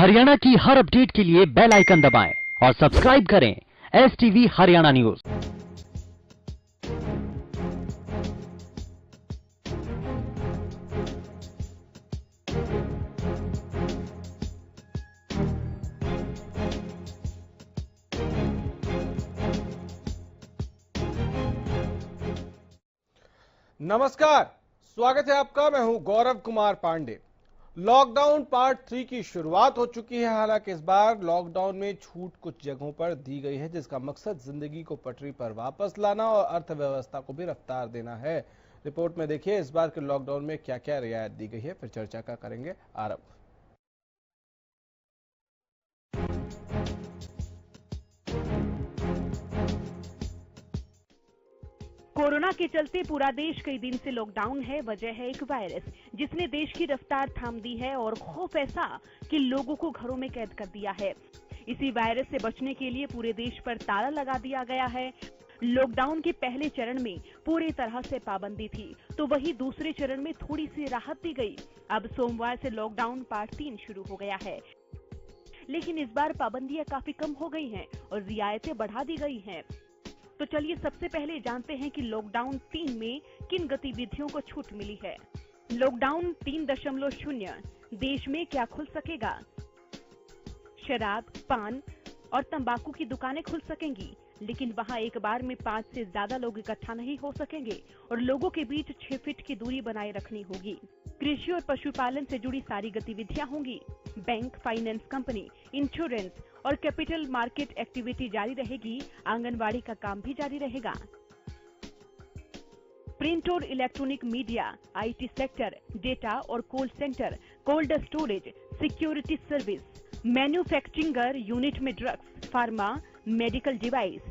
हरियाणा की हर अपडेट के लिए बेल आइकन दबाएं और सब्सक्राइब करें STV हरियाणा न्यूज। नमस्कार, स्वागत है आपका। मैं हूं गौरव कुमार पांडे। लॉकडाउन पार्ट 3 की शुरुआत हो चुकी है। हालांकि इस बार लॉकडाउन में छूट कुछ जगहों पर दी गई है, जिसका मकसद जिंदगी को पटरी पर वापस लाना और अर्थव्यवस्था को भी रफ्तार देना है। रिपोर्ट में देखिए इस बार के लॉकडाउन में क्या क्या रियायत दी गई है, फिर चर्चा का करेंगे आरंभ। कोरोना के चलते पूरा देश कई दिन से लॉकडाउन है। वजह है एक वायरस जिसने देश की रफ्तार थाम दी है और खौफ ऐसा कि लोगों को घरों में कैद कर दिया है। इसी वायरस से बचने के लिए पूरे देश पर ताला लगा दिया गया है। लॉकडाउन के पहले चरण में पूरी तरह से पाबंदी थी, तो वही दूसरे चरण में थोड़ी सी राहत दी गई। अब सोमवार से लॉकडाउन पार्ट 3 शुरू हो गया है, लेकिन इस बार पाबंदियां काफी कम हो गई हैं और रियायतें बढ़ा दी गई हैं। तो चलिए सबसे पहले जानते हैं कि लॉकडाउन 3 में किन गतिविधियों को छूट मिली है। लॉकडाउन 3.0 देश में क्या खुल सकेगा? शराब, पान और तंबाकू की दुकानें खुल सकेंगी, लेकिन वहां एक बार में 5 से ज्यादा लोग इकट्ठा नहीं हो सकेंगे और लोगों के बीच 6 फीट की दूरी बनाए रखनी होगी। कृषि और पशुपालन से जुड़ी सारी गतिविधियां होंगी। बैंक, फाइनेंस कंपनी, इंश्योरेंस और कैपिटल मार्केट एक्टिविटी जारी रहेगी। आंगनवाड़ी का काम भी जारी रहेगा। प्रिंट और electronic media, IT sector, data और call centre, cold storage, security service, manufacturing unit में drugs, pharma, medical device,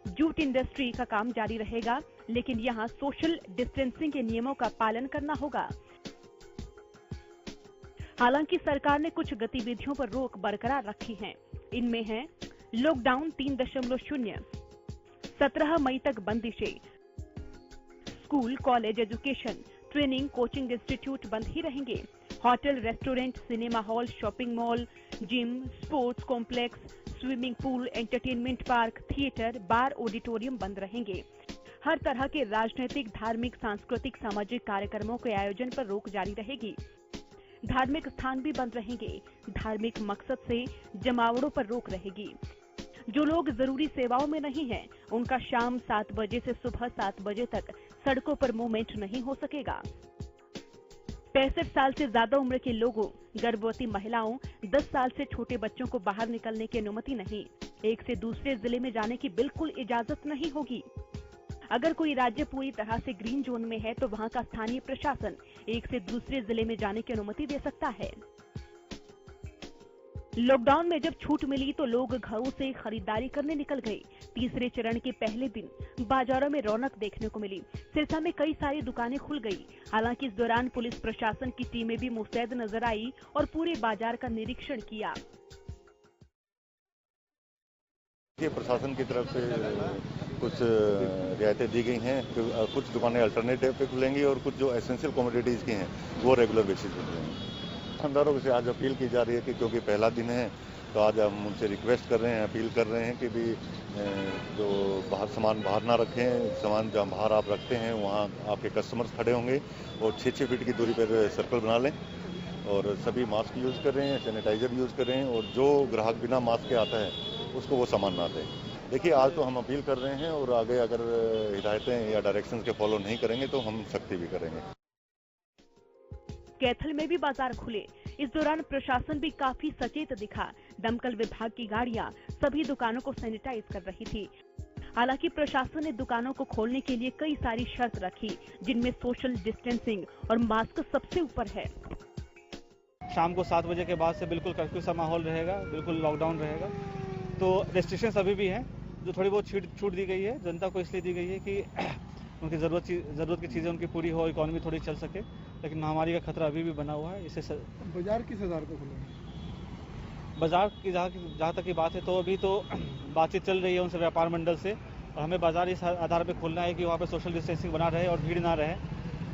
jute industry का काम जारी रहेगा, लेकिन यहाँ सोशल डिस्टेंसिंग के नियमों का पालन करना होगा। हालांकि सरकार ने कुछ गतिविधियों पर रोक बरकरार रखी है। इनमें है लॉकडाउन 3.0 17 मई तक बंदिशें। School, college, education, training, coaching institute बंद ही रहेंगे। Hotel, restaurant, cinema hall, shopping mall, gym, sports complex, swimming pool, entertainment park, theatre, bar, auditorium बंद रहेंगे। हर तरह के राजनीतिक, धार्मिक, सांस्कृतिक, सामाजिक कार्यक्रमों के आयोजन पर रोक जारी रहेगी। धार्मिक स्थान भी बंद रहेंगे। धार्मिक मकसद से जमावड़ों पर रोक रहेगी। जो लोग जरूरी सेवाओं में नहीं हैं, उनका शाम 7 बजे से सुबह 7 बजे तक सड़कों पर मूवमेंट नहीं हो सकेगा। 65 साल से ज्यादा उम्र के लोगों, गर्भवती महिलाओं, 10 साल से छोटे बच्चों को बाहर निकलने की अनुमति नहीं। एक से दूसरे जिले में जाने की बिल्कुल इजाजत नहीं होगी। अगर कोई राज्य पूरी तरह से ग्रीन जोन में है, तो वहां का स्थानीय प्रशासन एक से दूसरे जिले में जाने की अनुमति दे सकता है। लॉकडाउन में जब छूट मिली तो लोग घरों से खरीदारी करने निकल गए। तीसरे चरण के पहले दिन बाजारों में रौनक देखने को मिली। सिरसा में कई सारी दुकानें खुल गई। हालांकि इस दौरान पुलिस प्रशासन की टीमें भी मुस्तैद नजर आई और पूरे बाजार का निरीक्षण किया। प्रशासन की तरफ से कुछ रियायतें दी गई हैं। कुछ दुकानें अल्टरनेटिव पे खुलेंगी और कुछ जो एसेंशियल कमोडिटीज़ की हैं वो रेगुलर बेसिस पे खुलेंगी। दुकानदारों से आज अपील की जा रही है कि क्योंकि पहला दिन है, तो आज हम उनसे रिक्वेस्ट कर रहे हैं, अपील कर रहे हैं कि भी जो सामान बाहर ना रखें। सामान जहाँ बाहर आप रखते हैं वहाँ आपके कस्टमर्स खड़े होंगे और 6 फीट की दूरी पर सर्कल बना लें और सभी मास्क यूज़ कर रहे हैं, सैनिटाइजर यूज़ कर रहे हैं और जो ग्राहक बिना मास्क के आता है उसको वो सामान ना दें। देखिए, आज तो हम अपील कर रहे हैं और आगे अगर हिदायतें या डायरेक्शंस के फॉलो नहीं करेंगे तो हम सख्ती भी करेंगे। कैथल में भी बाजार खुले। इस दौरान प्रशासन भी काफी सचेत दिखा। दमकल विभाग की गाड़ियां सभी दुकानों को सैनिटाइज कर रही थी। हालांकि प्रशासन ने दुकानों को खोलने के लिए कई सारी शर्त रखी, जिनमें सोशल डिस्टेंसिंग और मास्क सबसे ऊपर है। शाम को 7 बजे के बाद से बिल्कुल कर्फ्यू सा माहौल रहेगा, बिल्कुल लॉकडाउन रहेगा। तो रेस्ट्रिक्शंस अभी भी हैं। जो थोड़ी बहुत छूट दी गई है जनता को, इसलिए दी गई है कि उनकी ज़रूरत की चीज़ें उनकी पूरी हो, इकॉनमी थोड़ी चल सके। लेकिन महामारी का खतरा अभी भी बना हुआ है। इससे बाजार किस आधार पर खुलेंगे? बाजार की जहाँ तक की बात है, तो अभी तो बातचीत चल रही है उनसे, व्यापार मंडल से, और हमें बाजार इस आधार पर खोलना है कि वहाँ पर सोशल डिस्टेंसिंग बना रहे और भीड़ ना रहे।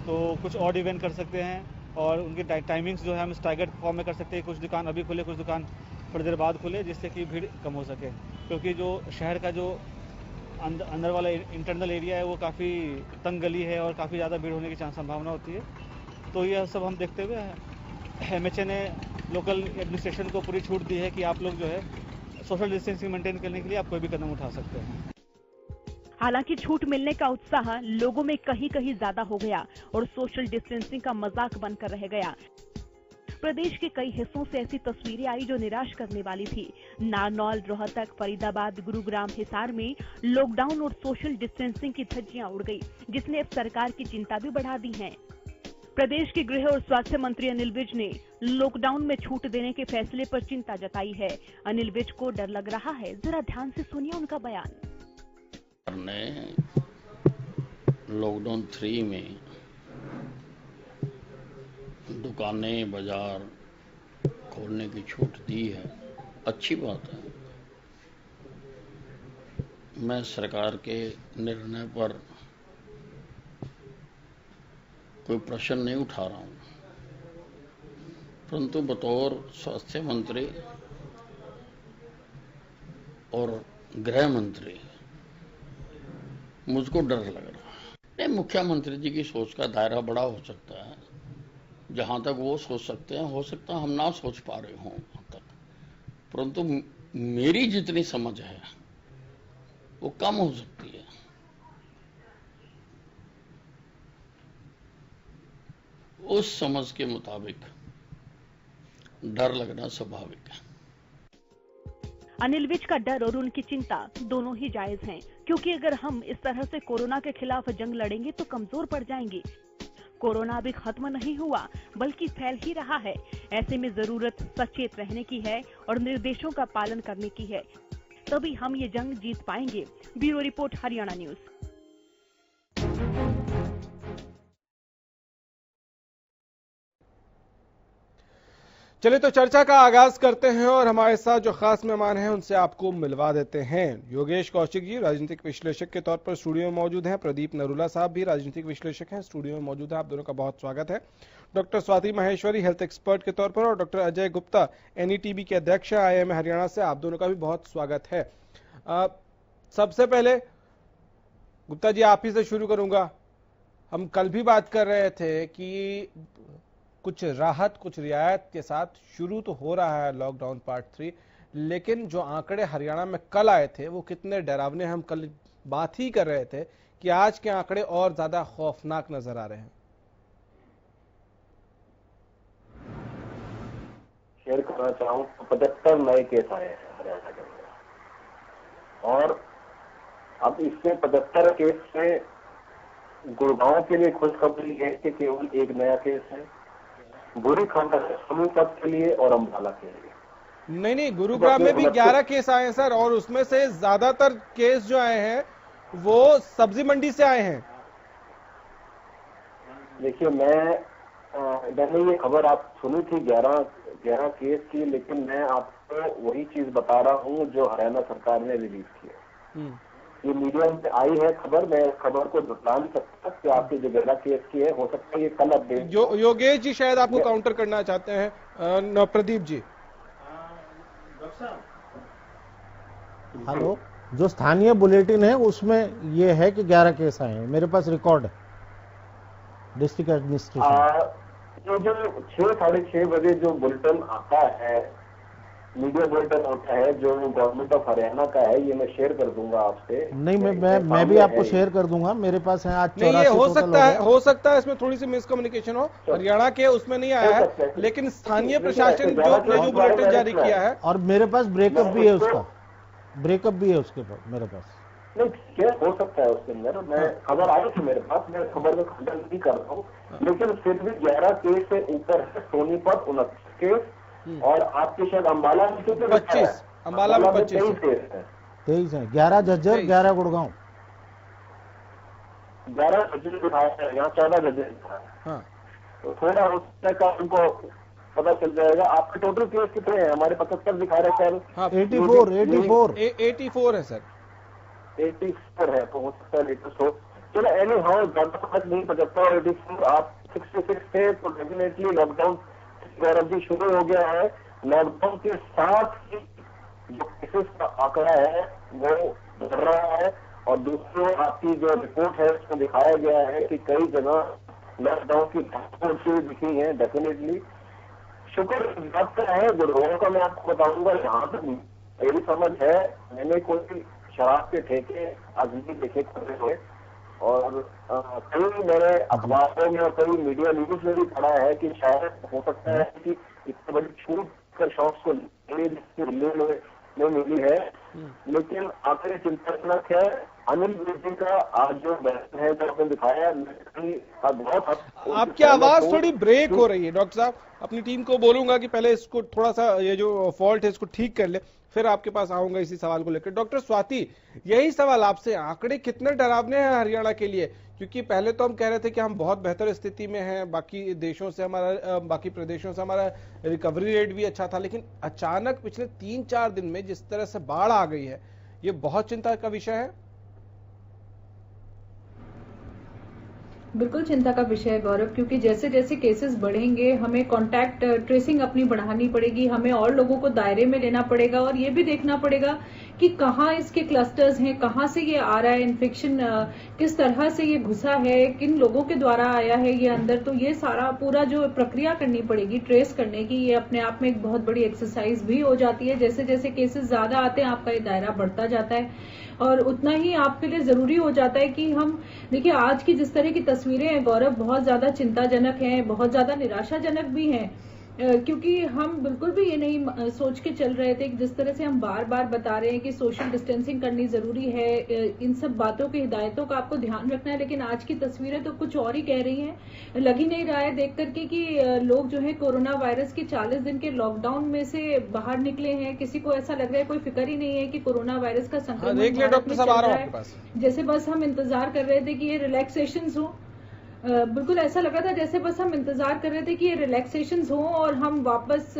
तो कुछ ऑड इवेंट कर सकते हैं, और उनकी टाइमिंग्स जो है हम स्टैगर्ड फॉर्म में कर सकते हैं। कुछ दुकान अभी खुले, कुछ दुकान थोड़ी देर बाद खुले, जिससे कि भीड़ कम हो सके, क्योंकि जो शहर का जो अंदर वाला इंटरनल एरिया है वो काफ़ी तंग गली है और काफ़ी ज़्यादा भीड़ होने की संभावना होती है। तो यह सब हम देखते हुए MHA ने लोकल एडमिनिस्ट्रेशन को पूरी छूट दी है कि आप लोग जो है सोशल डिस्टेंसिंग मेंटेन करने के लिए आप कोई भी कदम उठा सकते हैं। हालांकि छूट मिलने का उत्साह लोगों में कहीं कहीं ज्यादा हो गया और सोशल डिस्टेंसिंग का मजाक बनकर रह गया। प्रदेश के कई हिस्सों से ऐसी तस्वीरें आई जो निराश करने वाली थी। नारनौल, रोहतक, फरीदाबाद, गुरुग्राम, हिसार में लॉकडाउन और सोशल डिस्टेंसिंग की धज्जियां उड़ गई, जिसने अब सरकार की चिंता भी बढ़ा दी है। प्रदेश के गृह और स्वास्थ्य मंत्री अनिल विज ने लॉकडाउन में छूट देने के फैसले पर चिंता जताई है। अनिल विज को डर लग रहा है, जरा ध्यान से सुनिए उनका बयान। ने लॉकडाउन 3 में दुकानें, बाजार खोलने की छूट दी है, अच्छी बात है। मैं सरकार के निर्णय पर कोई प्रश्न नहीं उठा रहा हूं, परंतु बतौर स्वास्थ्य मंत्री और गृह मंत्री मुझको डर लग रहा है। नहीं, मुख्यमंत्री जी की सोच का दायरा बड़ा हो सकता है, जहां तक वो सोच सकते हैं, हो सकता है हम ना सोच पा रहे हों वहां तक, परंतु मेरी जितनी समझ है वो कम हो सकती है। उस समझ के मुताबिक डर लगना स्वाभाविक है। अनिल विज का डर और उनकी चिंता दोनों ही जायज हैं, क्योंकि अगर हम इस तरह से कोरोना के खिलाफ जंग लड़ेंगे तो कमजोर पड़ जाएंगे। कोरोना अभी खत्म नहीं हुआ, बल्कि फैल ही रहा है। ऐसे में जरूरत सचेत रहने की है और निर्देशों का पालन करने की है, तभी हम ये जंग जीत पाएंगे। Bureau report, Haryana news. चलिए तो चर्चा का आगाज करते हैं और हमारे साथ जो खास मेहमान हैं उनसे आपको मिलवा देते हैं। योगेश कौशिक जी राजनीतिक विश्लेषक के तौर पर स्टूडियो में मौजूद हैं। प्रदीप नरूला साहब भी राजनीतिक विश्लेषक हैं, स्टूडियो में मौजूद हैं। आप दोनों का बहुत स्वागत है। Doctor Swati Maheshwari health expert के तौर पर और डॉक्टर अजय गुप्ता NETB के अध्यक्ष IIM हरियाणा से, आप दोनों का भी बहुत स्वागत है। सबसे पहले गुप्ता जी आप ही से शुरू करूंगा। हम कल भी बात कर रहे थे कि कुछ राहत, कुछ रियायत के साथ शुरू तो हो रहा है लॉकडाउन पार्ट 3, लेकिन जो आंकड़े हरियाणा में कल आए थे वो कितने डरावने। हम कल बात ही कर रहे थे कि आज के आंकड़े और ज्यादा खौफनाक नजर आ रहे हैं। शेयर करना चाहूँ तो 75 नए केस आए हैं हरियाणा के अंदर, और अब इसमें 75 केस से गुड़गांव के लिए खुशखबरी है कि केवल एक नया केस है, बुरी खबर है सोनीपत के लिए और अम्बाला के लिए। नहीं, गुरुग्राम में भी 11 केस आए हैं सर, और उसमें से ज्यादातर केस जो आए हैं वो सब्जी मंडी से आए हैं। देखिए, मैंने ये खबर आप सुनी थी 11 केस की, लेकिन मैं आपको वही चीज बता रहा हूँ जो हरियाणा सरकार ने रिलीज की है। ये मीडिया में आई है खबर, मैं इस खबर को झुठला नहीं सकता कि आपकी जो 11 केस की है, हो सकता है ये कल अपडेट। योगेश जी शायद आपको काउंटर करना चाहते हैं। प्रदीप जी। हेलो, जो स्थानीय बुलेटिन है उसमें ये है कि 11 केस आए हैं, मेरे पास रिकॉर्ड है डिस्ट्रिक्ट एडमिनिस्ट्रेशन। जो 6, 6:30 बजे जो बुलेटिन आता है, मीडिया बुलेटिन होता है जो गवर्नमेंट ऑफ हरियाणा का है, ये मैं शेयर कर दूंगा आपसे। नहीं, मैं भी आपको शेयर कर दूंगा, मेरे पास है। आज नहीं, ये हो सकता है इसमें थोड़ी सी मिसकम्युनिकेशन हो। हरियाणा के उसमें नहीं आया है, लेकिन स्थानीय प्रशासन ने जो बुलेटिन जारी किया है, और मेरे पास ब्रेकअप भी है उसका, ब्रेकअप भी है उसके पास मेरे पास। नहीं, ठीक है, हो सकता है उसके अंदर। मैं खबर आई थी मेरे पास, मैं खबर में खंडन नहीं कर रहा हूँ, लेकिन फिर भी 11 केस से ऊपर है। सोनीपत 29 केस, और आपके शायद अम्बाला में 25, अम्बाला में 25 केस है, 23 है। 11 झज्जर, 11 गुड़गांव, 11 झज्जर दिखाया है, यहाँ 14 झज्जर दिखाया है। तो थोड़ा उससे का उनको पता चल जाएगा। आपके टोटल केस कितने हैं? हमारे 75 दिखा रहे हैं सर। 84 है सर। 84 है, तो हो सकता है 84। चलो, एनी हाउ ज्यादा फर्क नहीं, 75 और 84 आप 66 थे, तो डेफिनेटली लॉकडाउन गौरव जी शुरू हो गया है। लॉकडाउन के साथ ही जो केसेस का आंकड़ा है वो बढ़ रहा है, और दूसरी आपकी जो रिपोर्ट है उसमें दिखाया गया है कि कई जगह लॉकडाउन की घटनाएं दिखी है। डेफिनेटली शुक्र इस बात का है, गुड़गांव का मैं आपको बताऊंगा, जहां तक मेरी समझ है, मैंने कोई शराब के ठेके आज नहीं देखे खुले हुए, और कई मैंने अखबारों में और कई मीडिया न्यूज में भी पढ़ा है कि शायद हो सकता है कि इतनी बड़ी छूट कर शॉप्स को नहीं मिली है। लेकिन आखिर चिंताजनक है अनिल विज का आज जो बयान है जो आपने दिखाया, बहुत आपकी आवाज थोड़ी ब्रेक हो रही है डॉक्टर साहब। अपनी टीम को बोलूंगा कि पहले इसको थोड़ा सा ये जो फॉल्ट है इसको ठीक कर ले, फिर आपके पास आऊंगा इसी सवाल को लेकर। डॉक्टर स्वाति, यही सवाल आपसे, आंकड़े कितने डरावने हैं हरियाणा के लिए? क्योंकि पहले तो हम कह रहे थे कि हम बहुत बेहतर स्थिति में हैं, बाकी देशों से हमारा, बाकी प्रदेशों से हमारा रिकवरी रेट भी अच्छा था, लेकिन अचानक पिछले 3-4 दिन में जिस तरह से बाढ़ आ गई है, ये बहुत चिंता का विषय है। बिल्कुल चिंता का विषय है गौरव, क्योंकि जैसे जैसे केसेस बढ़ेंगे हमें कांटेक्ट ट्रेसिंग अपनी बढ़ानी पड़ेगी, हमें और लोगों को दायरे में लेना पड़ेगा, और ये भी देखना पड़ेगा कि कहाँ इसके क्लस्टर्स हैं, कहाँ से ये आ रहा है इन्फेक्शन, किस तरह से ये घुसा है, किन लोगों के द्वारा आया है ये अंदर। तो ये सारा पूरा जो प्रक्रिया करनी पड़ेगी ट्रेस करने की, ये अपने आप में एक बहुत बड़ी एक्सरसाइज भी हो जाती है। जैसे जैसे केसेस ज्यादा आते हैं आपका ये दायरा बढ़ता जाता है, और उतना ही आपके लिए जरूरी हो जाता है कि हम देखिए आज की जिस तरह की तस्वीरें हैं गौरव, बहुत ज्यादा चिंताजनक हैं, बहुत ज्यादा निराशाजनक भी हैं, क्योंकि हम बिल्कुल भी ये नहीं सोच के चल रहे थे कि जिस तरह से हम बार बार बता रहे हैं कि सोशल डिस्टेंसिंग करनी जरूरी है, इन सब बातों की हिदायतों का आपको ध्यान रखना है, लेकिन आज की तस्वीरें तो कुछ और ही कह रही हैं। लग ही नहीं रहा है देख करके कि लोग जो है कोरोना वायरस के 40 दिन के लॉकडाउन में से बाहर निकले हैं। किसी को ऐसा लग रहा है, कोई फिक्र ही नहीं है कि कोरोना वायरस का संक्रमण भारत में चल रहा है। जैसे बस हम इंतजार कर रहे थे कि ये रिलैक्सेशन हो, बिल्कुल ऐसा लगा था जैसे बस हम इंतजार कर रहे थे कि ये रिलैक्सेशंस हो और हम वापस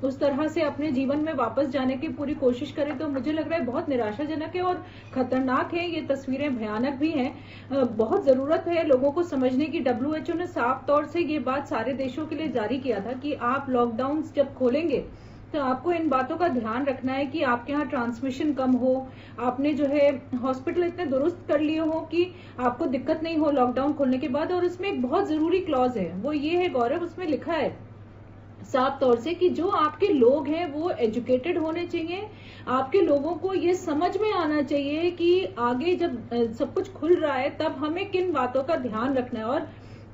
उस तरह से अपने जीवन में वापस जाने की पूरी कोशिश करें। तो मुझे लग रहा है बहुत निराशाजनक है और खतरनाक है, ये तस्वीरें भयानक भी हैं। बहुत जरूरत है लोगों को समझने की। WHO ने साफ तौर से ये बात सारे देशों के लिए जारी किया था कि आप लॉकडाउन जब खोलेंगे तो आपको इन बातों का ध्यान रखना है कि आपके यहाँ ट्रांसमिशन कम हो, आपने जो है हॉस्पिटल इतने दुरुस्त कर लिए हो कि आपको दिक्कत नहीं हो लॉकडाउन खोलने के बाद। और उसमें एक बहुत जरूरी क्लॉज है, वो ये है गौरव, उसमें लिखा है साफ तौर से कि जो आपके लोग हैं वो एजुकेटेड होने चाहिए। आपके लोगों को ये समझ में आना चाहिए कि आगे जब सब कुछ खुल रहा है तब हमें किन बातों का ध्यान रखना है। और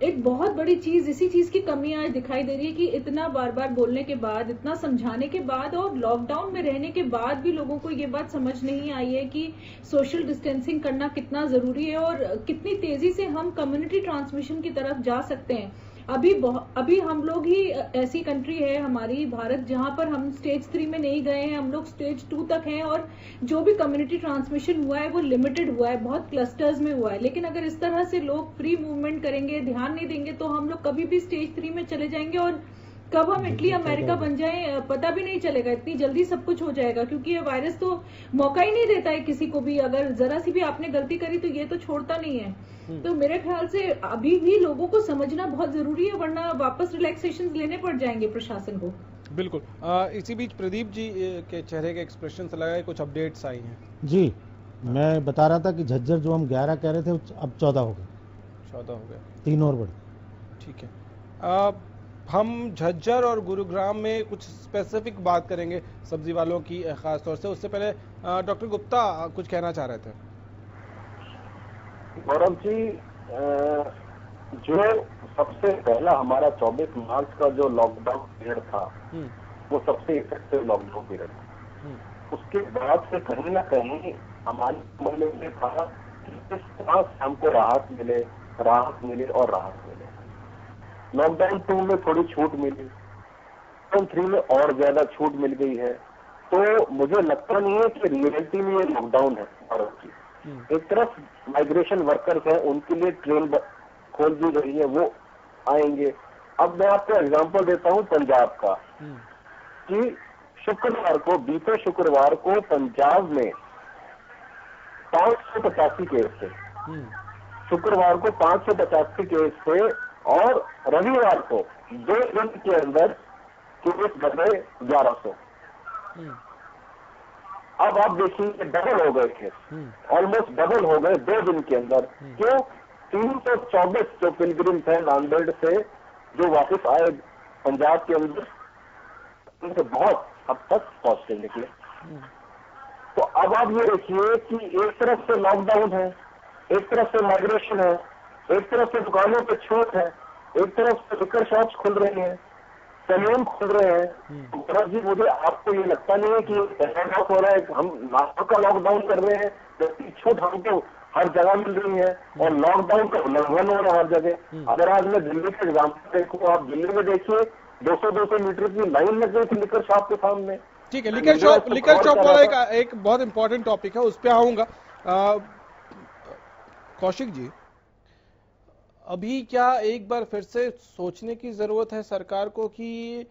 एक बहुत बड़ी चीज, इसी चीज की कमी आज दिखाई दे रही है कि इतना बार बार बोलने के बाद, इतना समझाने के बाद और लॉकडाउन में रहने के बाद भी लोगों को ये बात समझ नहीं आई है कि सोशल डिस्टेंसिंग करना कितना जरूरी है और कितनी तेजी से हम कम्युनिटी ट्रांसमिशन की तरफ जा सकते हैं। अभी हम लोग ही ऐसी कंट्री है हमारी भारत जहां पर हम स्टेज 3 में नहीं गए हैं, हम लोग स्टेज 2 तक हैं और जो भी कम्युनिटी ट्रांसमिशन हुआ है वो लिमिटेड हुआ है, बहुत क्लस्टर्स में हुआ है। लेकिन अगर इस तरह से लोग फ्री मूवमेंट करेंगे, ध्यान नहीं देंगे तो हम लोग कभी भी स्टेज 3 में चले जाएंगे और कब हम इटली अमेरिका बन जाए पता भी नहीं चलेगा, इतनी जल्दी सब कुछ हो जाएगा। क्योंकि ये वायरस तो मौका ही नहीं देता है किसी को भी, अगर जरा सी भी आपने गलती करी तो ये तो छोड़ता नहीं है। तो मेरे ख्याल से अभी भी लोगों को समझना बहुत जरूरी है, वरना वापस रिलैक्सेशन लेने पड़ जाएंगे प्रशासन को। बिल्कुल। इसी बीच प्रदीप जी के चेहरे के एक्सप्रेशन से लगा है कुछ अपडेट्स आई हैं। जी, मैं बता रहा था कि झज्जर जो हम 11 कह रहे थे अब 14 हो गए। 14 हो गए, 3 और बढ़े। ठीक है। हम झज्जर और गुरुग्राम में कुछ स्पेसिफिक बात करेंगे सब्जी वालों की खास तौर से। उससे पहले डॉक्टर गुप्ता कुछ कहना चाह रहे थे। गौरव जी, जो सबसे पहला हमारा 24 मार्च का जो लॉकडाउन पीरियड था वो सबसे इफेक्टिव लॉकडाउन पीरियड था। उसके बाद से कहीं ना कहीं हमारे मन में था कि इस तरह से हमको राहत मिले और राहत मिले। लॉकडाउन 2 में थोड़ी छूट मिली, लॉकडाउन 3 में और ज्यादा छूट मिल गई है। तो मुझे लगता नहीं है कि रियलिटी में ये लॉकडाउन है भारत की। एक तरफ माइग्रेशन वर्कर्स हैं, उनके लिए ट्रेन खोल दी गई है, वो आएंगे। अब मैं आपको एग्जांपल देता हूं पंजाब का कि बीते शुक्रवार को पंजाब में 585 केस थे। शुक्रवार को 585 केस थे और रविवार को 2 दिन के अंदर केस बढ़े 1100। अब आप देखिए डबल हो गए केस, ऑलमोस्ट डबल हो गए 2 दिन के अंदर। क्यों? 324 जो पिलग्रिम थे नांदेड़ से जो वापस आए पंजाब के अंदर, उनसे बहुत हद तक पॉजिटिव निकले। तो अब आप ये देखिए कि एक तरफ से लॉकडाउन है, एक तरफ से माइग्रेशन है, एक तरफ से दुकानों पे छूट है, एक तरफ से लिकर शॉप्स खुल रहे हैं, सैलून खुल रहे हैं। तो जी मुझे आपको ये लगता नहीं है कि लॉक हो रहा है, हम नागपुर का लॉकडाउन कर रहे हैं जबकि छूट हमको हर जगह मिल रही है और लॉकडाउन का उल्लंघन हो रहा है हर जगह। अगर आज मैं दिल्ली का एग्जाम्पल देखूं, आप दिल्ली में देखिए 200-200 मीटर की लाइन लग गई थी लिकर शॉप के सामने। ठीक है, लिकर शॉप वाला एक बहुत इंपॉर्टेंट टॉपिक है, उस पर आऊंगा। कौशिक जी, अभी क्या एक बार फिर से सोचने की जरूरत है सरकार को कि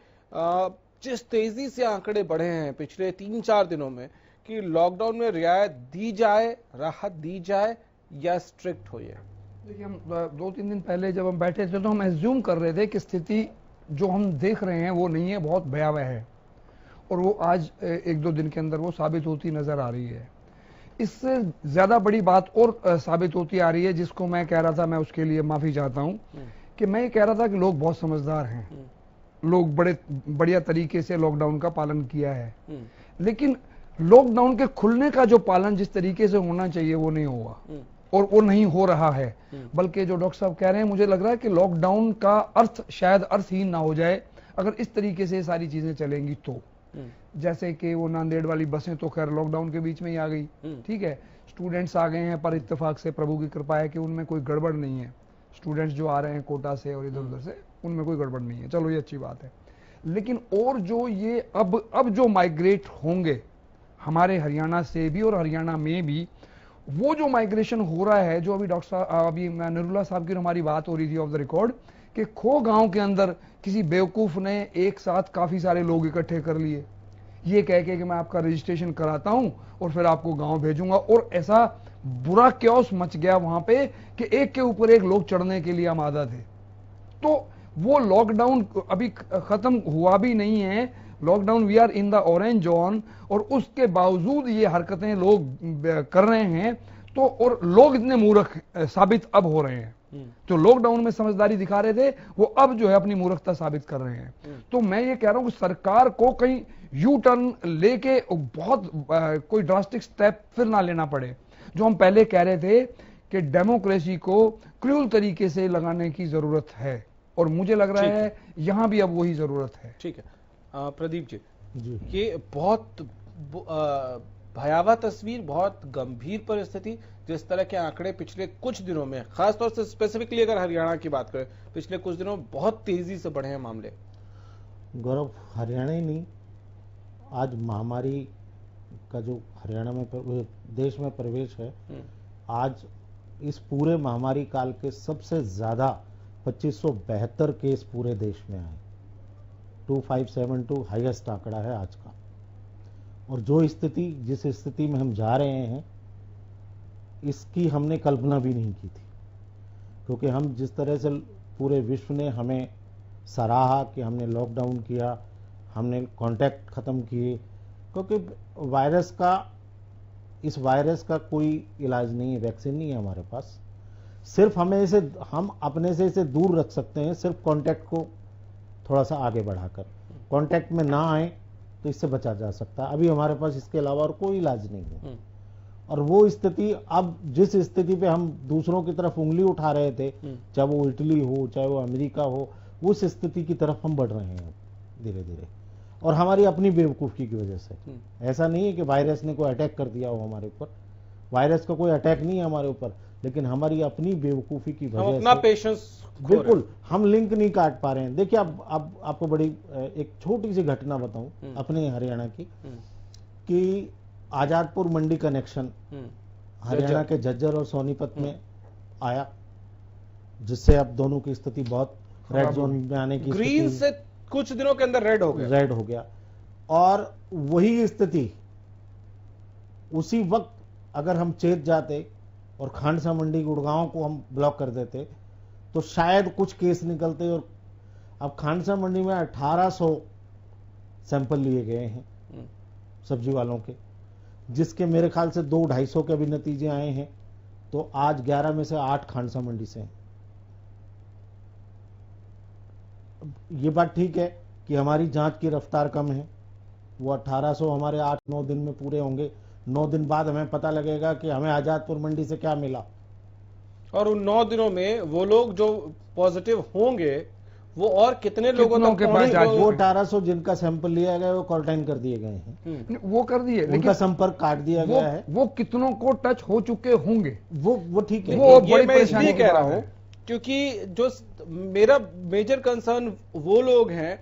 जिस तेजी से आंकड़े बढ़े हैं पिछले 3-4 दिनों में, कि लॉकडाउन में रियायत दी जाए, राहत दी जाए या स्ट्रिक्ट हो? ये देखिए, हम 2-3 दिन पहले जब हम बैठे थे तो हम एज्यूम कर रहे थे कि स्थिति जो हम देख रहे हैं वो नहीं है, बहुत भयावह है, और वो आज 1-2 दिन के अंदर वो साबित होती नजर आ रही है। इससे ज्यादा बड़ी बात और साबित होती आ रही है, जिसको मैं कह रहा था, मैं उसके लिए माफी चाहता हूं कि मैं ये कह रहा था कि लोग बहुत समझदार हैं, लोग बड़े बढ़िया तरीके से लॉकडाउन का पालन किया है, लेकिन लॉकडाउन के खुलने का जो पालन जिस तरीके से होना चाहिए वो नहीं हुआ, और वो नहीं हो रहा है। बल्कि जो डॉक्टर साहब कह रहे हैं, मुझे लग रहा है कि लॉकडाउन का अर्थ शायद अर्थहीन ना हो जाए अगर इस तरीके से सारी चीजें चलेंगी तो। जैसे कि वो नांदेड़ वाली बसें तो खैर लॉकडाउन के बीच में ही आ गई, ठीक है, स्टूडेंट्स आ गए हैं, पर इत्तेफाक से प्रभु की कृपा है कि उनमें कोई गड़बड़ नहीं है। स्टूडेंट्स जो आ रहे हैं कोटा से और इधर उधर से, उनमें कोई गड़बड़ नहीं है, चलो ये अच्छी बात है। लेकिन और जो ये अब जो माइग्रेट होंगे हमारे हरियाणा से भी और हरियाणा में भी, वो जो माइग्रेशन हो रहा है, जो अभी डॉक्टर साहब, अभी नरूला साहब की हमारी बात हो रही थी ऑफ द रिकॉर्ड, कि खो गांव के अंदर किसी बेवकूफ ने एक साथ काफी सारे लोग इकट्ठे कर लिए, ये कह के कि मैं आपका रजिस्ट्रेशन कराता हूं और फिर आपको गांव भेजूंगा, और ऐसा बुरा क्योस मच गया वहां पे कि एक के ऊपर एक लोग चढ़ने के लिए आमादा थे। तो वो लॉकडाउन अभी खत्म हुआ भी नहीं है, lockdown we are in the orange zone, और उसके बावजूद ये हरकतें लोग कर रहे हैं। तो और लोग इतने मूर्ख साबित अब हो रहे हैं, जो लॉकडाउन में समझदारी दिखा रहे थे वो अब जो है अपनी मूर्खता साबित कर रहे हैं। तो मैं ये कह रहा हूं कि सरकार को कहीं यू टर्न लेके बहुत कोई ड्रास्टिक स्टेप फिर ना लेना पड़े। जो हम पहले कह रहे थे कि डेमोक्रेसी को क्रूल तरीके से लगाने की जरूरत है, और मुझे लग रहा है यहां भी अब वही जरूरत है। ठीक है, प्रदीप जी, ये बहुत भयावह तस्वीर, बहुत गंभीर परिस्थिति, जिस तरह के आंकड़े पिछले कुछ दिनों में, खासतौर से स्पेसिफिकली अगर हरियाणा की बात करें, पिछले कुछ दिनों में बहुत तेजी से बढ़े हैं मामले। गौरव, हरियाणा ही नहीं, आज महामारी का जो हरियाणा में देश में प्रवेश है, आज इस पूरे महामारी काल के सबसे ज्यादा 2572 केस पूरे देश में आए, 2572 हाईएस्ट आंकड़ा है आज का। और जो स्थिति, जिस स्थिति में हम जा रहे हैं, इसकी हमने कल्पना भी नहीं की थी, क्योंकि हम जिस तरह से पूरे विश्व ने हमें सराहा कि हमने लॉकडाउन किया, हमने कांटेक्ट खत्म किए, क्योंकि इस वायरस का कोई इलाज नहीं है, वैक्सीन नहीं है हमारे पास। सिर्फ हम अपने से इसे दूर रख सकते हैं, सिर्फ कांटेक्ट को थोड़ा सा आगे बढ़ाकर, कांटेक्ट में ना आए तो इससे बचा जा सकता है। अभी हमारे पास इसके अलावा और कोई इलाज नहीं है। और वो स्थिति, अब जिस स्थिति पे हम दूसरों की तरफ उंगली उठा रहे थे, चाहे वो इटली हो, चाहे वो अमेरिका हो, उस स्थिति की तरफ हम बढ़ रहे हैं धीरे धीरे, और हमारी अपनी बेवकूफी की वजह से। ऐसा नहीं है कि वायरस ने कोई अटैक कर दिया हो हमारे ऊपर, वायरस का कोई अटैक नहीं है हमारे ऊपर, लेकिन हमारी अपनी बेवकूफी की वजह से अपना पेशेंस, बिल्कुल हम लिंक नहीं काट पा रहे हैं। देखिए, अब आपको बड़ी एक छोटी सी घटना बताऊं अपने हरियाणा की, कि आजादपुर मंडी कनेक्शन हरियाणा के झज्जर और सोनीपत में आया, जिससे अब दोनों की स्थिति बहुत रेड जोन में आने की, ग्रीन से कुछ दिनों के अंदर रेड हो गया। और वही स्थिति उसी वक्त अगर हम चेत जाते और खांडसा मंडी गुड़गांव को हम ब्लॉक कर देते, तो शायद कुछ केस निकलते। और अब खानसा मंडी में 1800 सैंपल लिए गए हैं सब्जी वालों के, जिसके मेरे ख्याल से 200-250 के भी नतीजे आए हैं। तो आज 11 में से 8 खानसा मंडी से हैं। ये बात ठीक है कि हमारी जांच की रफ्तार कम है, वो 1800 हमारे 8-9 दिन में पूरे होंगे। 9 दिन बाद हमें पता लगेगा कि हमें आजादपुर मंडी से क्या मिला। और उन 9 दिनों में वो लोग जो पॉजिटिव होंगे वो और कितने लोगों तक के पास पहुंचे? वो 1800 जिनका सैंपल लिया गया वो क्वारंटाइन कर दिए गए हैं। वो कर दिए, उनका संपर्क काट दिया गया है। वो कितनों को टच हो चुके होंगे, वो ठीक है। वो ये मैं इसलिए कह रहा हूं क्योंकि जो मेरा मेजर कंसर्न वो लोग हैं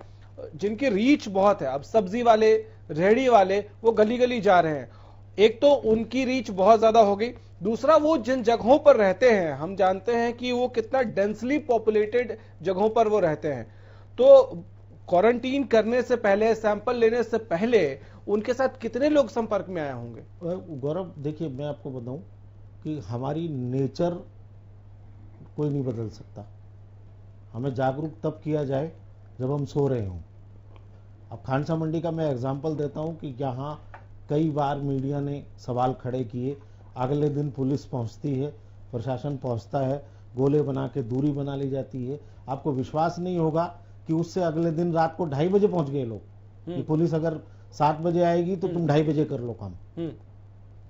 जिनकी रीच बहुत है। अब सब्जी वाले, रेहड़ी वाले वो गली गली जा रहे हैं। एक तो उनकी रीच बहुत ज्यादा हो गई, दूसरा वो जिन जगहों पर रहते हैं हम जानते हैं कि वो कितना डेंसली पॉपुलेटेड जगहों पर वो रहते हैं। तो क्वारंटीन करने से पहले, सैंपल लेने से पहले उनके साथ कितने लोग संपर्क में आए होंगे? गौरव देखिए, मैं आपको बताऊं कि हमारी नेचर कोई नहीं बदल सकता। हमें जागरूक तब किया जाए जब हम सो रहे हों। अब खानसा मंडी का मैं एग्जांपल देता हूं कि यहाँ कई बार मीडिया ने सवाल खड़े किए, अगले दिन पुलिस पहुंचती है, प्रशासन पहुंचता है, गोले बना के दूरी बना ली जाती है। आपको विश्वास नहीं होगा कि उससे अगले दिन रात को 2:30 बजे पहुंच गए लोग। कि पुलिस अगर 7 बजे आएगी तो तुम 2:30 बजे कर लो काम।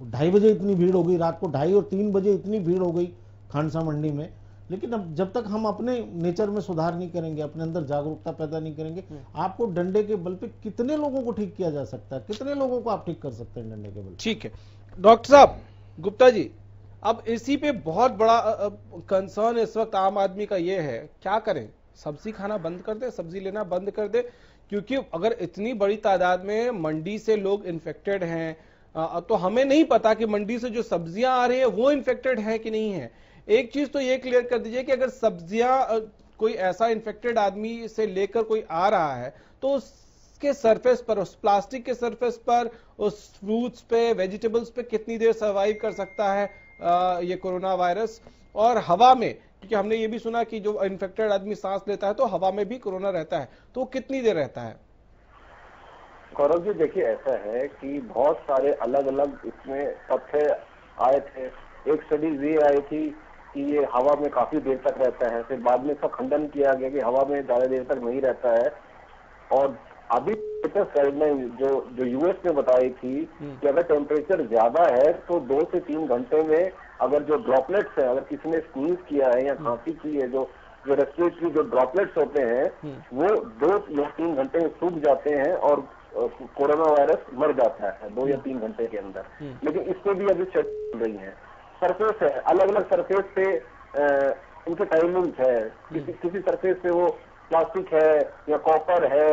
2:30 बजे इतनी भीड़ हो गई, रात को 2:30 और 3 बजे इतनी भीड़ हो गई खानसा मंडी में। लेकिन अब जब तक हम अपने नेचर में सुधार नहीं करेंगे, अपने अंदर जागरूकता पैदा नहीं करेंगे, आपको डंडे के बल पे कितने लोगों को ठीक किया जा सकता है, कितने लोगों को आप ठीक कर सकते हैं डंडे के बल? ठीक है डॉक्टर साहब, गुप्ता जी, अब इसी पे बहुत बड़ा कंसर्न इस वक्त आम आदमी का ये है, क्या करें? सब्जी खाना बंद कर दे, सब्जी लेना बंद कर दे? क्योंकि अगर इतनी बड़ी तादाद में मंडी से लोग इन्फेक्टेड हैं तो हमें नहीं पता कि मंडी से जो सब्जियां आ रही है वो इन्फेक्टेड है कि नहीं है। एक चीज तो ये क्लियर कर दीजिए कि अगर सब्जियां कोई ऐसा इन्फेक्टेड आदमी से लेकर कोई आ रहा है तो उसके सरफेस पर, उस प्लास्टिक के सरफेस पर, उस फ्रूट्स पे, वेजिटेबल्स पे कितनी देर सर्वाइव कर सकता है ये कोरोना वायरस? और हवा में, क्योंकि हमने ये भी सुना कि जो इन्फेक्टेड आदमी सांस लेता है तो हवा में भी कोरोना रहता है, तो कितनी देर रहता है? गौरव जी देखिए, ऐसा है कि बहुत सारे अलग अलग इसमें तथ्य आए थे। एक स्टडी ये आई थी कि ये हवा में काफी देर तक रहता है, फिर बाद में इसका खंडन किया गया कि हवा में ज्यादा देर तक नहीं रहता है। और अभी गाइडलाइन जो यूएस ने बताई थी कि अगर टेम्परेचर ज्यादा है तो 2 से 3 घंटे में अगर जो ड्रॉपलेट्स है, अगर किसी ने स्नीज किया है या खांसी की है, जो रेस्पिरेटरी जो ड्रॉपलेट्स होते हैं वो 2 या 3 घंटे में सूख जाते हैं और कोरोना वायरस मर जाता है 2 या 3 घंटे के अंदर। लेकिन इसमें भी अभी चल रही है। सरफेस है, अलग अलग सरफेस पे उनके टाइमिंग्स है। किसी सरफेस पे वो प्लास्टिक है या कॉपर है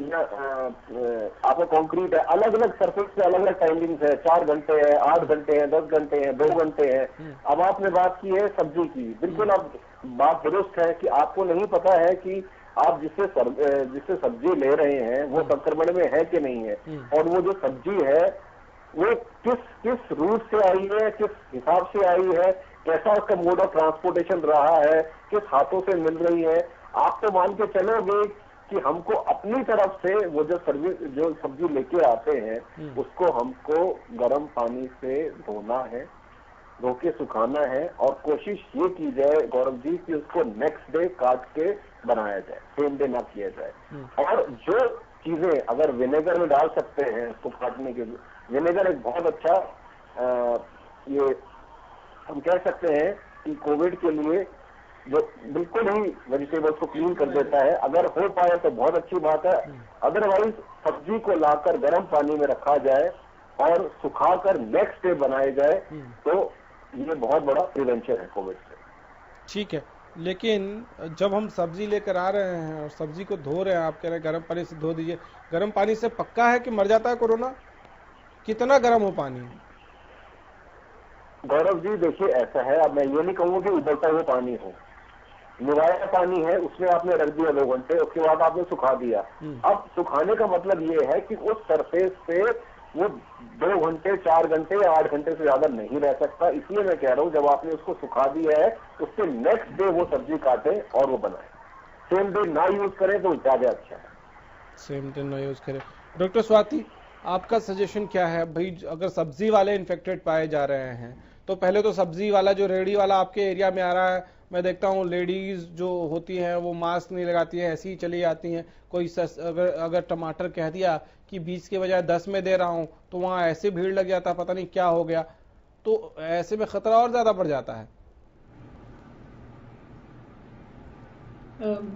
या आपका कंक्रीट है, अलग अलग सरफेस पे अलग अलग टाइमिंग्स है। 4 घंटे है, 8 घंटे है, 10 घंटे है, 2 घंटे है। अब आपने बात की है सब्जी की, बिल्कुल अब बात दुरुस्त है कि आपको नहीं पता है कि आप जिससे सब्जी ले रहे हैं वो संक्रमण में है कि नहीं है, और वो जो सब्जी है वो किस रूट से आई है, किस हिसाब से आई है, कैसा उसका मोड ऑफ ट्रांसपोर्टेशन रहा है, किस हाथों से मिल रही है। आप तो मान के चलोगे कि हमको अपनी तरफ से वो जो सब्जी लेके आते हैं उसको हमको गर्म पानी से धोना है, धो के सुखाना है, और कोशिश ये की जाए गौरव जी कि उसको नेक्स्ट डे काट के बनाया जाए, सेम डे ना किया जाए। और जो चीजें अगर विनेगर में डाल सकते हैं उसको काटने के लिए, विनेगर एक बहुत अच्छा ये हम कह सकते हैं कि कोविड के लिए जो बिल्कुल ही वेजिटेबल्स को क्लीन कर देता है। अगर हो पाए तो बहुत अच्छी बात है, अदरवाइज सब्जी को लाकर गर्म पानी में रखा जाए और सुखाकर नेक्स्ट डे बनाए जाए तो ये बहुत बड़ा प्रिवेंशन है कोविड से। ठीक है, लेकिन जब हम सब्जी लेकर आ रहे हैं और सब्जी को धो रहे हैं, आप कह रहे हैं गर्म पानी से धो दीजिए, गर्म पानी से पक्का है कि मर जाता है कोरोना? कितना गर्म हो पानी? गौरव जी देखिए ऐसा है, अब मैं ये नहीं कहूंगा कि उबलता हुआ पानी हो, निवाया पानी है, उसमें आपने रख दिया 2 घंटे, उसके बाद आपने सुखा दिया। अब सुखाने का मतलब ये है कि उस सरफेस पे वो 2 घंटे 4 घंटे 8 घंटे से ज्यादा नहीं रह सकता। इसलिए मैं कह रहा हूँ जब आपने उसको सुखा दिया है उससे नेक्स्ट डे वो सब्जी काटें और वो बनाए। सेम डे ना यूज करें तो ज्यादा अच्छा है। सेम डे ना यूज करें। डॉक्टर स्वाति, आपका सजेशन क्या है भाई? अगर सब्जी वाले इन्फेक्टेड पाए जा रहे हैं तो पहले तो सब्जी वाला जो रेडी वाला आपके एरिया में आ रहा है, मैं देखता हूँ लेडीज जो होती हैं वो मास्क नहीं लगाती हैं, ऐसी ही चली जाती हैं। कोई अगर टमाटर कह दिया कि 20 के बजाय 10 में दे रहा हूं तो वहां ऐसे भीड़ लग जाता, पता नहीं क्या हो गया। तो ऐसे में खतरा और ज्यादा बढ़ जाता है।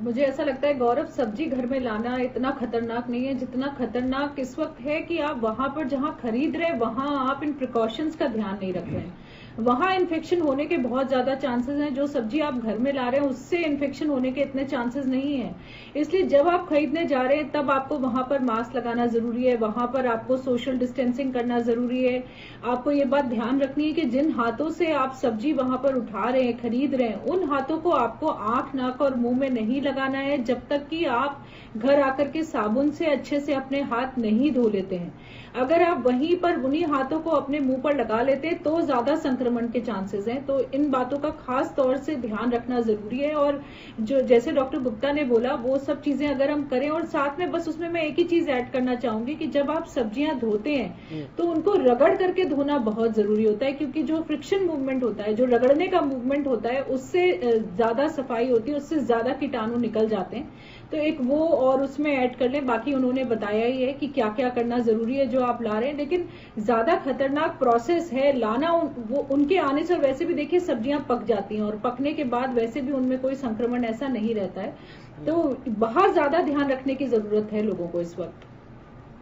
मुझे ऐसा लगता है गौरव, सब्जी घर में लाना इतना खतरनाक नहीं है जितना खतरनाक इस वक्त है कि आप वहां पर जहां खरीद रहे वहां आप इन प्रिकॉशंस का ध्यान नहीं रख रहे हैं। वहां इन्फेक्शन होने के बहुत ज्यादा चांसेस हैं। जो सब्जी आप घर में ला रहे हैं उससे इन्फेक्शन होने के इतने चांसेस नहीं है। इसलिए जब आप खरीदने जा रहे हैं तब आपको वहां पर मास्क लगाना जरूरी है, वहां पर आपको सोशल डिस्टेंसिंग करना जरूरी है। आपको ये बात ध्यान रखनी है कि जिन हाथों से आप सब्जी वहां पर उठा रहे हैं, खरीद रहे हैं, उन हाथों को आपको आंख, नाक और मुंह में नहीं लगाना है जब तक कि आप घर आकर के साबुन से अच्छे से अपने हाथ नहीं धो लेते हैं। अगर आप वहीं पर उन्हीं हाथों को अपने मुंह पर लगा लेते हैं तो ज्यादा संक्रमण के चांसेस हैं। तो इन बातों का खास तौर से ध्यान रखना जरूरी है। और जो जैसे डॉक्टर गुप्ता ने बोला वो सब चीजें अगर हम करें, और साथ में बस उसमें मैं एक ही चीज ऐड करना चाहूंगी कि जब आप सब्जियां धोते हैं तो उनको रगड़ करके धोना बहुत जरूरी होता है, क्योंकि जो फ्रिक्शन मूवमेंट होता है, जो रगड़ने का मूवमेंट होता है, उससे ज्यादा सफाई होती है, उससे ज्यादा कीटाणु निकल जाते हैं। तो एक वो और उसमें ऐड कर लें। बाकी उन्होंने बताया ही है कि क्या क्या करना जरूरी है जो आप ला रहे हैं, लेकिन ज्यादा खतरनाक प्रोसेस है लाना। वो उनके आने से वैसे भी देखिए सब्जियां पक जाती हैं और पकने के बाद वैसे भी उनमें कोई संक्रमण ऐसा नहीं रहता है। तो बहुत ज्यादा ध्यान रखने की जरूरत है लोगों को इस वक्त।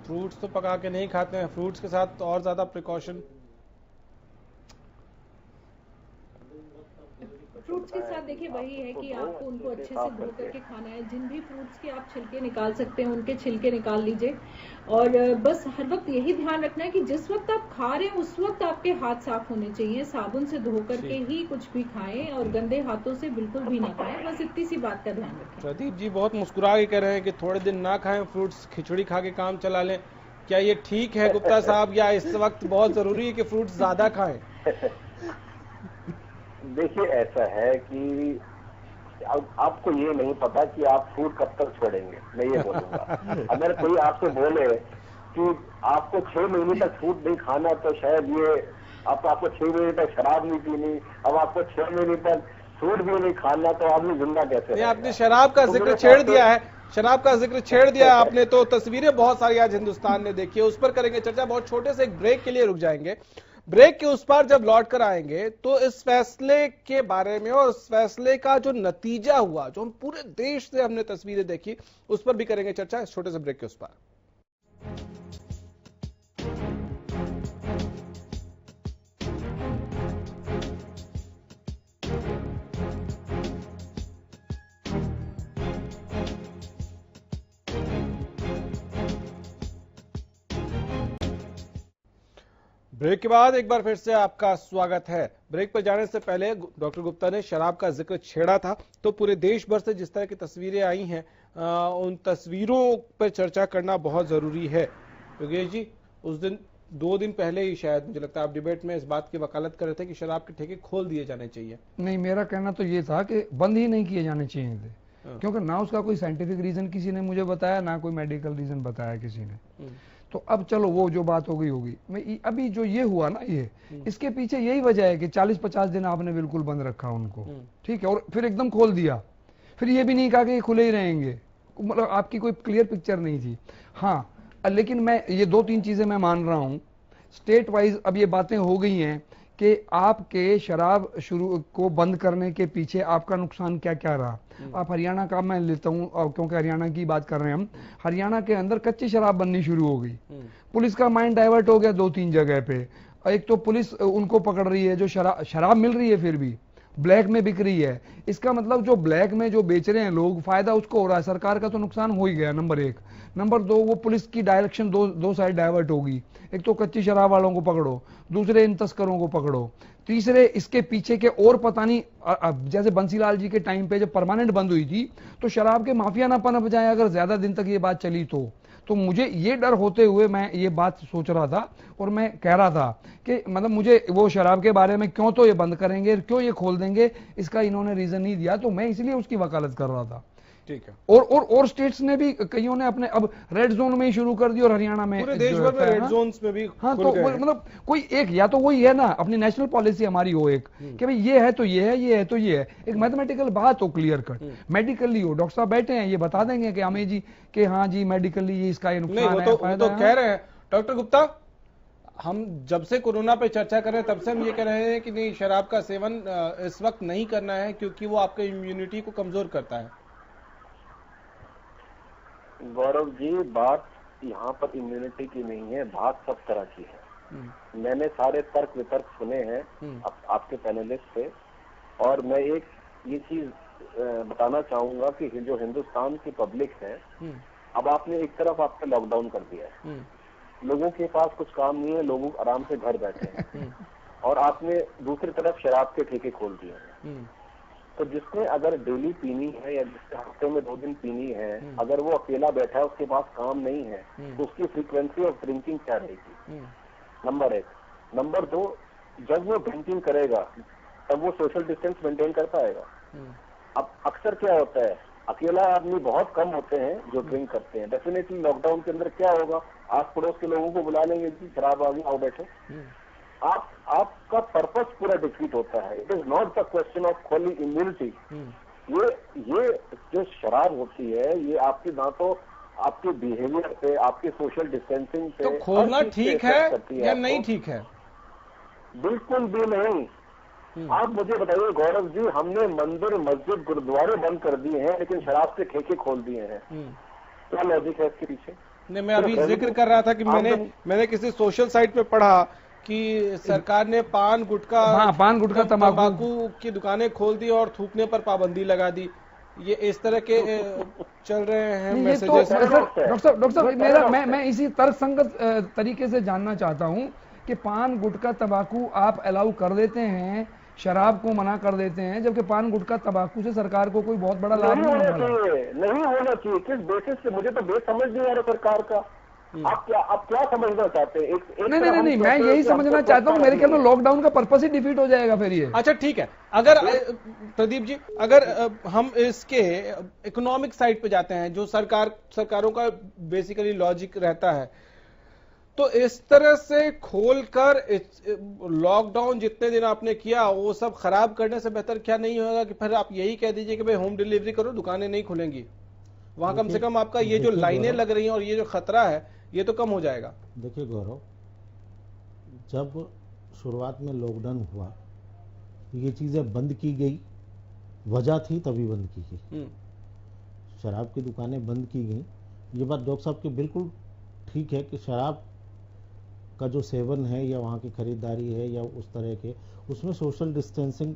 फ्रूट्स तो पका के नहीं खाते हैं, फ्रूट्स के साथ और ज्यादा प्रिकॉशन। फ्रूट्स के साथ देखिए वही है कि आपको उनको अच्छे से धो करके खाना है। जिन भी फ्रूट्स के आप छिलके निकाल सकते हैं उनके छिलके निकाल लीजिए। और बस हर वक्त यही ध्यान रखना है कि जिस वक्त आप खा रहे हैं उस वक्त आपके हाथ साफ होने चाहिए। साबुन से धो करके ही कुछ भी खाएं और गंदे हाथों से बिल्कुल भी ना खाएं। बस इतनी सी बात का ध्यान रखें। प्रदीप जी बहुत मुस्कुरा के कह रहे हैं कि थोड़े दिन ना खाएं फ्रूट्स, खिचड़ी खा के काम चला लें। क्या ये ठीक है गुप्ता साहब, या इस वक्त बहुत जरूरी है कि फ्रूट्स ज्यादा खाएं? देखिए ऐसा है कि आपको ये नहीं पता कि आप फ्रूट कब तक छोड़ेंगे। मैं ये बोलूंगा अगर कोई आपसे बोले कि आपको 6 महीने तक फ्रूट नहीं खाना तो शायद ये आपको 6 महीने तक शराब नहीं पीनी, अब आपको 6 महीने तक फ्रूट भी नहीं खाना, तो आदमी जिंदा कैसे? आपने शराब का जिक्र छेड़ दिया है, शराब का जिक्र छेड़ दिया आपने, तो तस्वीरें बहुत सारी आज हिंदुस्तान ने देखी है, उस पर करेंगे चर्चा। बहुत छोटे से एक ब्रेक के लिए रुक जाएंगे। ब्रेक के उस पार जब लौट कर आएंगे तो इस फैसले के बारे में और इस फैसले का जो नतीजा हुआ, जो हम पूरे देश से हमने तस्वीरें देखी, उस पर भी करेंगे चर्चा इस छोटे से ब्रेक के उस पार। ब्रेक के बाद एक बार फिर से आपका स्वागत है। ब्रेक पर जाने से पहले डॉक्टर गुप्ता ने शराब का जिक्र छेड़ा था, तो पूरे देश भर से जिस तरह की तस्वीरें आई हैं उन तस्वीरों पर चर्चा करना बहुत जरूरी है। योगेश जी, उस दिन 2 दिन पहले ही शायद मुझे लगता है आप डिबेट में इस बात की वकालत कर रहे थे कि शराब के ठेके खोल दिए जाने चाहिए। नहीं, मेरा कहना तो ये था कि बंद ही नहीं किए जाने चाहिए थे, क्योंकि ना उसका कोई साइंटिफिक रीजन किसी ने मुझे बताया, ना कोई मेडिकल रीजन बताया किसी ने। तो अब चलो वो जो बात हो गई होगी। मैं अभी जो ये हुआ ना, ये इसके पीछे यही वजह है कि 40-50 दिन आपने बिल्कुल बंद रखा उनको, ठीक है, और फिर एकदम खोल दिया। फिर ये भी नहीं कहा कि ये खुले ही रहेंगे, मतलब आपकी कोई क्लियर पिक्चर नहीं थी। हाँ, लेकिन मैं ये 2-3 चीजें मैं मान रहा हूं। स्टेट वाइज अब ये बातें हो गई हैं कि आपके शराब शुरू को बंद करने के पीछे आपका नुकसान क्या क्या रहा। आप हरियाणा का मैं लेता हूं, क्योंकि हरियाणा की बात कर रहे हैं हम। हरियाणा के अंदर कच्ची शराब बननी शुरू हो गई, पुलिस का माइंड डाइवर्ट हो गया 2-3 जगह पे। एक तो पुलिस उनको पकड़ रही है जो शराब मिल रही है फिर भी ब्लैक में बिक रही है। इसका मतलब जो ब्लैक में जो बेच रहे हैं लोग, फायदा उसको हो रहा है, सरकार का तो नुकसान हो ही गया, नंबर 1। नंबर 2, वो पुलिस की डायरेक्शन दो साइड डाइवर्ट होगी। एक तो कच्ची शराब वालों को पकड़ो, दूसरे इन तस्करों को पकड़ो, तीसरे इसके पीछे के और पता नहीं, जैसे बंसीलाल जी के टाइम पे जब परमानेंट बंद हुई थी तो शराब के माफिया ना पनप जाए अगर ज्यादा दिन तक ये बात चली तो तो मुझे ये डर होते हुए मैं ये बात सोच रहा था और मैं कह रहा था कि मतलब मुझे वो शराब के बारे में क्यों तो ये बंद करेंगे, क्यों ये खोल देंगे, इसका इन्होंने रीजन नहीं दिया, तो मैं इसलिए उसकी वकालत कर रहा था। ठीक है। और स्टेट्स ने भी, कईयों ने अपने अब रेड जोन में ही शुरू कर दी और हरियाणा में पूरे देश भर में रेड जोन्स में भी हाँ, खुल तो गए हैं। मतलब कोई एक, या तो वही है ना, अपनी नेशनल पॉलिसी हमारी हो एक कि भाई ये है तो ये है, ये है तो ये है, एक मैथमेटिकल बात हो, क्लियर कट, मेडिकली हो। डॉक्टर साहब बैठे हैं, ये बता देंगे कि हमें जी कि हाँ जी मेडिकली ये इसका ये नहीं, नुकसान है, वो फायदा तो है। कह रहे हैं डॉक्टर गुप्ता, हम जब से कोरोना पे चर्चा कर रहे हैं तब से हम ये कह रहे हैं कि नहीं, शराब का सेवन इस वक्त नहीं करना है क्योंकि वो आपके इम्यूनिटी को कमजोर करता है। गौरव जी, बात यहाँ पर इम्यूनिटी की नहीं है, बात सब तरह की है। मैंने सारे तर्क वितर्क सुने हैं आपके पैनलिस्ट से, और मैं एक ये चीज बताना चाहूंगा कि जो हिंदुस्तान की पब्लिक है, अब आपने एक तरफ आपने लॉकडाउन कर दिया है, लोगों के पास कुछ काम नहीं है, लोग आराम से घर बैठे हैं, और आपने दूसरी तरफ शराब के ठेके खोल दिए हैं। तो जिसने अगर डेली पीनी है या जिसने हफ्ते में 2 दिन पीनी है, अगर वो अकेला बैठा है, उसके पास काम नहीं है, तो उसकी फ्रीक्वेंसी ऑफ ड्रिंकिंग क्या रहेगी? नंबर 1। नंबर 2, जब वो ड्रिंकिंग करेगा तब वो सोशल डिस्टेंस मेंटेन कर पाएगा? अब अक्सर क्या होता है, अकेला आदमी बहुत कम होते हैं जो ड्रिंक करते हैं। डेफिनेटली लॉकडाउन के अंदर क्या होगा, आस पड़ोस के लोगों को बुला लेंगे कि शराब आ गई, आओ बैठो। आपका पर्पस पूरा डिफीट होता है। It is not the question of खाली इम्यूनिटी। ये जो शराब होती है, ये आपकी ना तो आपके बिहेवियर पे, आपके सोशल डिस्टेंसिंग पे, तो खोलना ठीक है या नहीं ठीक है? बिल्कुल भी नहीं। आप मुझे बताइए गौरव जी, हमने मंदिर, मस्जिद, गुरुद्वारे बंद कर दिए हैं, लेकिन शराब के ठेके खोल दिए हैं। क्या लॉजिक है इसके पीछे? नहीं, मैं अभी जिक्र कर रहा था कि मैंने किसी सोशल साइट पे पढ़ा कि सरकार ने पान गुटखा तंबाकू की दुकानें खोल दी और थूकने पर पाबंदी लगा दी। ये इस तरह के चल रहे हैं मैसेजेस। डॉक्टर साहब, मैं इसी तर्कसंगत तरीके से जानना चाहता हूं कि पान गुटखा तंबाकू आप अलाउ कर देते हैं, शराब को मना कर देते हैं, जबकि पान गुटखा तंबाकू से सरकार को कोई बहुत बड़ा लाभ नहीं होना चाहिए। नहीं होना चाहिए। किस बेसिस से? मुझे तो बेस समझ नहीं आ रहा सरकार का। आप क्या समझना चाहते हैं? नहीं, मैं यही समझना चाहता हूँ। मेरे ख्याल में लॉकडाउन का पर्पस ही डिफीट हो जाएगा फिर ये। अच्छा ठीक है, अगर प्रदीप जी, अगर हम इसके इकोनॉमिक साइड पे जाते हैं, जो सरकारों का बेसिकली लॉजिक रहता है, तो इस तरह से खोलकर लॉकडाउन जितने दिन आपने किया वो सब खराब करने से बेहतर क्या नहीं होगा कि फिर आप यही कह दीजिए कि भाई होम डिलीवरी करो, दुकानें नहीं खुलेंगी। वहां कम से कम आपका ये जो लाइनें लग रही हैं और ये जो खतरा है ये तो कम हो जाएगा। देखिए गौरव, जब शुरुआत में लॉकडाउन हुआ, ये चीजें बंद की गई, वजह थी तभी बंद की गई। शराब की दुकानें बंद की गई। ये बात डॉक्टर साहब की बिल्कुल ठीक है कि शराब का जो सेवन है या वहाँ की खरीदारी है या उस तरह के, उसमें सोशल डिस्टेंसिंग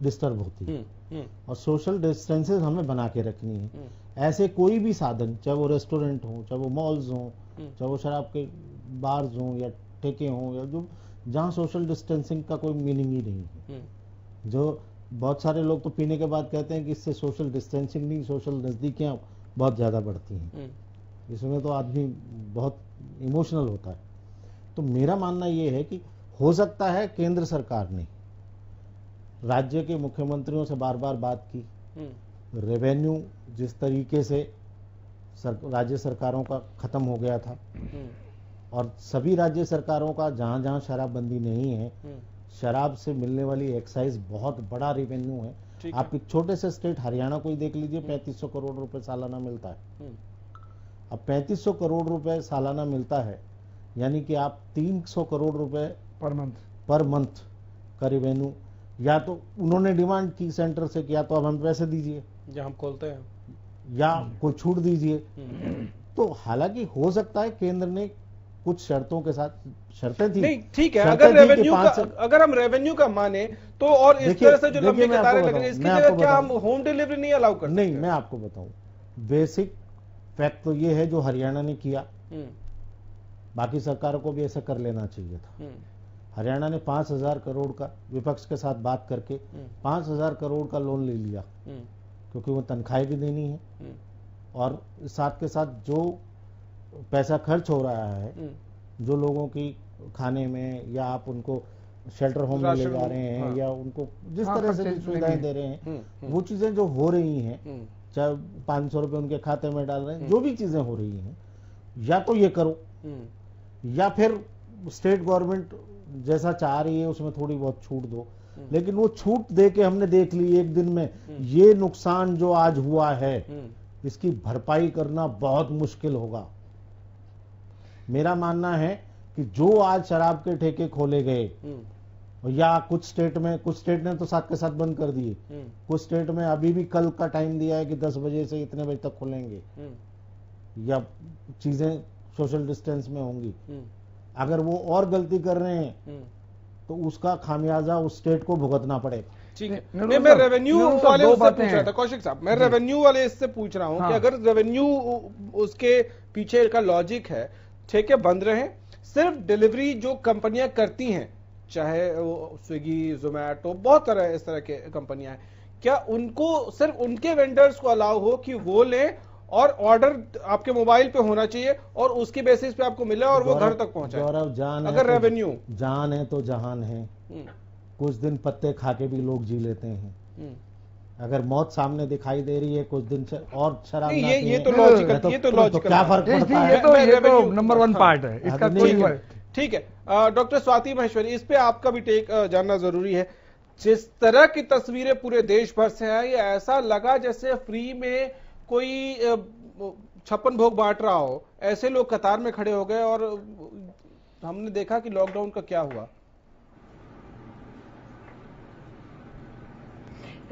डिस्टर्ब होती है, और सोशल डिस्टेंसेस हमें बना के रखनी है। ऐसे कोई भी साधन, चाहे वो रेस्टोरेंट हो, चाहे वो मॉल्स हो, चाहे वो शराब के बार्स हो या ठेके हों, या जो जहाँ सोशल डिस्टेंसिंग का कोई मीनिंग ही नहीं है। जो बहुत सारे लोग तो पीने के बाद कहते हैं कि इससे सोशल डिस्टेंसिंग नहीं, सोशल नजदीकियां बहुत ज्यादा बढ़ती हैं। इसमें तो आदमी बहुत इमोशनल होता है। तो मेरा मानना यह है कि हो सकता है केंद्र सरकार ने राज्य के मुख्यमंत्रियों से बार बार बात की, रेवेन्यू जिस तरीके से राज्य सरकारों का खत्म हो गया था, और सभी राज्य सरकारों का जहां जहां शराबबंदी नहीं है, शराब से मिलने वाली एक्साइज बहुत बड़ा रेवेन्यू है। आप एक छोटे से स्टेट हरियाणा को ही देख लीजिए, 3500 करोड़ रुपए सालाना मिलता है। अब 3500 करोड़ रुपए सालाना मिलता है, यानी कि आप 300 करोड़ रुपए पर मंथ का रेवेन्यू, या तो उन्होंने डिमांड की सेंटर से कि या तो अब हम पैसे दीजिए या हम खोलते हैं, या कोई छूट दीजिए। तो हालांकि हो सकता है केंद्र ने कुछ शर्तों के साथ, शर्तें थी, नहीं ठीक है, अगर हम रेवेन्यू का माने तो, और इस तरह से जो लंबी कतारें लग रही है, इसकी जगह क्या हम होम डिलीवरी नहीं अलाउ कर सकते? नहीं, मैं आपको बताऊं, बेसिक फैक्ट तो ये है जो हरियाणा ने किया, बाकी सरकारों को भी ऐसा कर लेना चाहिए था। हरियाणा ने 5000 करोड़ का विपक्ष के साथ बात करके 5000 करोड़ का लोन ले लिया, क्योंकि वो तनख्वाहें भी देनी है, और साथ के साथ जो पैसा खर्च हो रहा है जो लोगों की खाने में, या आप उनको शेल्टर होम में ले जा रहे हैं, हाँ। या उनको जिस तरह से भी सुविधाएं दे रहे हैं, वो चीजें जो हो रही हैं, चाहे 500 रुपए उनके खाते में डाल रहे हैं, जो भी चीजें हो रही हैं, या तो ये करो, या फिर स्टेट गवर्नमेंट जैसा चाह रही है उसमें थोड़ी बहुत छूट दो। लेकिन वो छूट दे के हमने देख ली एक दिन में, ये नुकसान जो आज हुआ है इसकी भरपाई करना बहुत मुश्किल होगा। मेरा मानना है कि जो आज शराब के ठेके खोले गए, या कुछ स्टेट ने तो साथ के साथ बंद कर दिए, कुछ स्टेट में अभी भी कल का टाइम दिया है कि 10 बजे से इतने बजे तक खुलेंगे, या चीजें सोशल डिस्टेंस में होंगी। अगर वो और गलती कर रहे हैं तो उसका खामियाजा उस स्टेट को भुगतना पड़ेगा। ठीक है। नहीं, मैं रेवेन्यू वाले से पूछ रहा था, कौशिक साहब, मैं रेवेन्यू वाले इससे पूछ रहा हूं कि अगर रेवेन्यू उसके पीछे का लॉजिक है, ठेके बंद रहे, सिर्फ डिलीवरी जो कंपनियां करती हैं, चाहे स्विगी, जोमैटो, बहुत तरह इस तरह के कंपनियां हैं, क्या उनको सिर्फ उनके वेंडर्स को अलाउ हो कि वो लें और ऑर्डर आपके मोबाइल पे होना चाहिए और उसकी बेसिस पे आपको मिले और वो घर तक पहुंचाए? गौरव, जान अगर है रेवेन्यू जान है तो जहान है। कुछ दिन पत्ते खा के भी लोग जी लेते हैं। अगर मौत सामने दिखाई दे रही है कुछ दिन से और शराब ना ये तो लॉजिकल, ये तो लॉजिकल, क्या फर्क पड़ता है? ये तो नंबर 1 पार्ट है इसका। ठीक है। डॉक्टर स्वाति माहेश्वरी, इस पे आपका भी टेक जानना जरूरी है। जिस तरह की तस्वीरें पूरे देश भर से हैं, ये ऐसा लगा जैसे फ्री में कोई 56 भोग बांट रहा हो, ऐसे लोग कतार में खड़े हो गए और हमने देखा कि लॉकडाउन का क्या हुआ।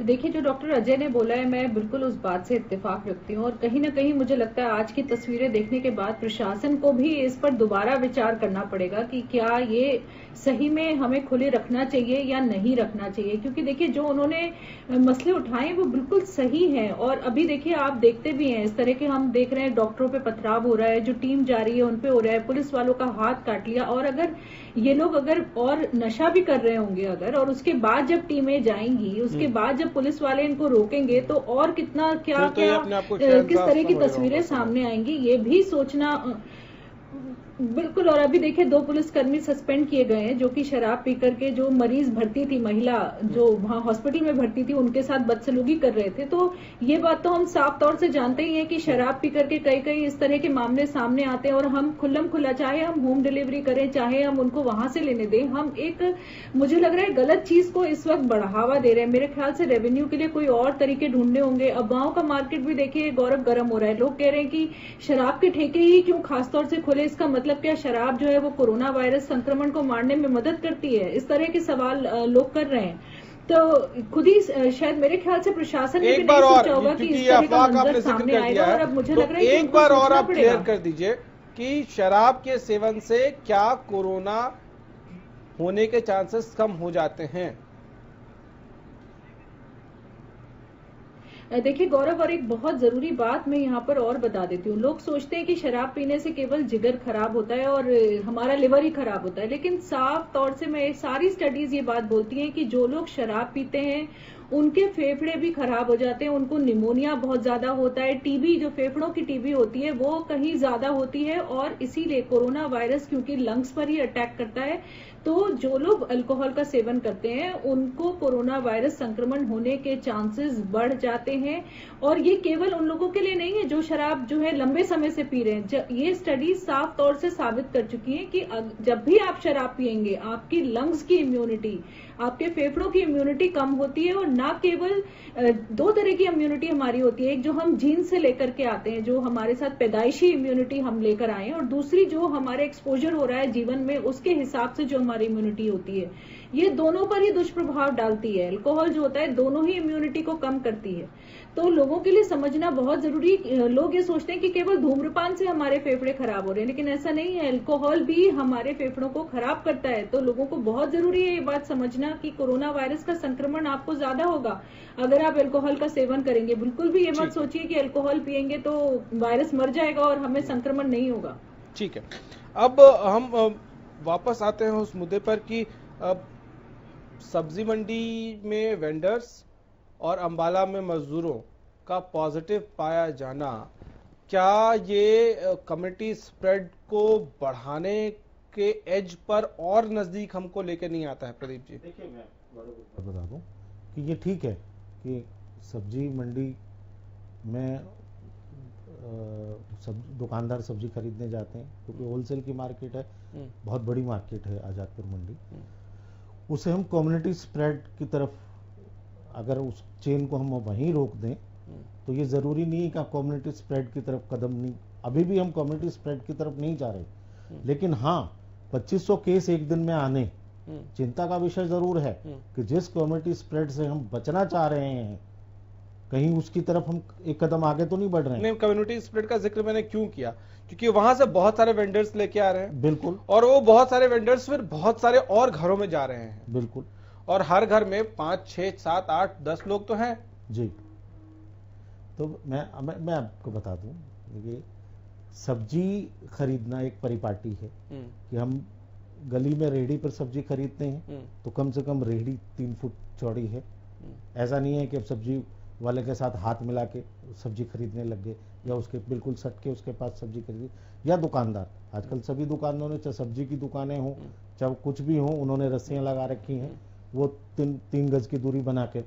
देखिए, जो डॉक्टर अजय ने बोला है, मैं बिल्कुल उस बात से इत्तेफाक रखती हूँ, और कहीं ना कहीं मुझे लगता है आज की तस्वीरें देखने के बाद प्रशासन को भी इस पर दोबारा विचार करना पड़ेगा कि क्या ये सही में हमें खुले रखना चाहिए या नहीं रखना चाहिए। क्योंकि देखिए, जो उन्होंने मसले उठाए वो बिल्कुल सही हैं, और अभी देखिए आप देखते भी हैं इस तरह के, हम देख रहे हैं डॉक्टरों पे पथराव हो रहा है, जो टीम जा रही है उन पे हो रहा है, पुलिस वालों का हाथ काट लिया। और अगर ये लोग अगर और नशा भी कर रहे होंगे अगर, और उसके बाद जब टीमें जाएंगी, उसके बाद जब पुलिस वाले इनको रोकेंगे, तो और कितना क्या किस तरह की तस्वीरें सामने आएंगी, ये भी सोचना बिल्कुल। और अभी देखिए 2 पुलिसकर्मी सस्पेंड किए गए हैं जो कि शराब पीकर के, जो मरीज भर्ती थी, महिला जो वहां हॉस्पिटल में भर्ती थी, उनके साथ बदसलूकी कर रहे थे। तो ये बात तो हम साफ तौर से जानते ही हैं कि शराब पीकर के कई इस तरह के मामले सामने आते हैं, और हम खुल्लम खुल्ला, चाहे हम होम डिलीवरी करें, चाहे हम उनको वहां से लेने दें, हम एक, मुझे लग रहा है गलत चीज को इस वक्त बढ़ावा दे रहे हैं। मेरे ख्याल से रेवेन्यू के लिए कोई और तरीके ढूंढने होंगे। अब गाँव का मार्केट भी देखिए गौरव गर्म हो रहा है, लोग कह रहे हैं कि शराब के ठेके ही क्यों खासतौर से खुले, इसका मतलब क्या शराब जो है वो कोरोना वायरस संक्रमण को मारने में मदद करती है? इस तरह के सवाल लोग कर रहे हैं। तो खुद ही शायद मेरे ख्याल से प्रशासन ने भी नहीं सोचा होगा कि इस तरह का मंजर सामने आएगा, और अब मुझे लग रहा है कि एक बार और आप क्लियर कर दीजिए कि शराब के सेवन से क्या कोरोना होने के चांसेस कम हो जाते हैं? देखिए गौरव, और एक बहुत जरूरी बात मैं यहाँ पर और बता देती हूँ। लोग सोचते हैं कि शराब पीने से केवल जिगर खराब होता है और हमारा लिवर ही खराब होता है, लेकिन साफ तौर से मैं सारी स्टडीज ये बात बोलती हैं कि जो लोग शराब पीते हैं उनके फेफड़े भी खराब हो जाते हैं, उनको निमोनिया बहुत ज्यादा होता है, टीबी, जो फेफड़ों की टीबी होती है वो कहीं ज्यादा होती है, और इसीलिए कोरोना वायरस क्योंकि लंग्स पर ही अटैक करता है, तो जो लोग अल्कोहल का सेवन करते हैं उनको कोरोना वायरस संक्रमण होने के चांसेस बढ़ जाते हैं। और ये केवल उन लोगों के लिए नहीं है जो शराब जो है लंबे समय से पी रहे हैं। ये स्टडी साफ तौर से साबित कर चुकी है कि जब भी आप शराब पिएंगे आपकी लंग्स की इम्यूनिटी, आपके फेफड़ों की इम्यूनिटी कम होती है। और ना केवल 2 तरह की इम्यूनिटी हमारी होती है, एक जो हम जीन से लेकर के आते हैं, जो हमारे साथ पैदाइशी इम्यूनिटी हम लेकर आए हैं, और दूसरी जो हमारे एक्सपोजर हो रहा है जीवन में उसके हिसाब से जो हमारी इम्यूनिटी होती है, ये दोनों पर ही दुष्प्रभाव डालती है। अल्कोहल जो होता है दोनों ही इम्यूनिटी को कम करती है। तो लोगों के लिए समझना बहुत जरूरी। लोग ये सोचते हैं कि केवल धूम्रपान से हमारे फेफड़े खराब हो रहे हैं, लेकिन ऐसा नहीं है, अल्कोहल भी हमारे फेफड़ों को खराब करता है। तो लोगों को बहुत जरूरी है ये बात समझना कि कोरोना वायरस का संक्रमण आपको ज्यादा होगा अगर आप अल्कोहल का सेवन करेंगे। बिल्कुल भी ये मत सोचिए कि अल्कोहल पिएंगे तो वायरस मर जाएगा और हमें संक्रमण नहीं होगा। ठीक है, अब हम वापस आते हैं उस मुद्दे पर कि सब्जी मंडी में वेंडर्स और अंबाला में मजदूरों का पॉजिटिव पाया जाना क्या ये कम्युनिटी स्प्रेड को बढ़ाने के एज पर और नजदीक हमको लेके नहीं आता है? प्रदीप जी, देखिए मैं बता दूं कि ये ठीक है कि सब्जी मंडी में दुकानदार सब्जी खरीदने जाते हैं, क्योंकि होलसेल की मार्केट है, बहुत बड़ी मार्केट है आजादपुर मंडी। उसे हम कम्युनिटी स्प्रेड की तरफ, अगर उस चेन को हम वहीं रोक दें तो ये जरूरी नहीं है कि आप कम्युनिटी स्प्रेड की तरफ कदम नहीं, अभी भी हम कम्युनिटी स्प्रेड की तरफ नहीं जा रहे। लेकिन हाँ, 2500 केस एक दिन में आने चिंता का विषय जरूर है कि जिस कम्युनिटी स्प्रेड से हम बचना चाह रहे हैं, कहीं उसकी तरफ हम एक कदम आगे तो नहीं बढ़ रहे हैं। नहीं, कम्युनिटी स्प्रेड का जिक्र मैंने क्यों किया, क्योंकि वहां से बहुत सारे वेंडर्स लेके आ रहे हैं। बिल्कुल। और वो बहुत सारे वेंडर्स फिर बहुत सारे और घरों में जा रहे हैं। बिल्कुल। और हर घर में 5, 6, 7, 8, 10 लोग तो हैं जी। तो मैं आपको बता दूं, देखिए सब्जी खरीदना एक परिपाटी है कि हम गली में रेहड़ी पर सब्जी खरीदते हैं तो कम से कम रेहड़ी 3 फुट चौड़ी है। ऐसा नहीं है कि अब सब्जी वाले के साथ हाथ मिला के सब्जी खरीदने लग गए, या उसके बिल्कुल सट के उसके पास सब्जी खरीदी, या दुकानदार, आजकल सभी दुकानों ने, चाहे सब्जी की दुकानें हों चाहे कुछ भी हो, उन्होंने रस्सियां लगा रखी हैं, वो 3 गज की दूरी बना के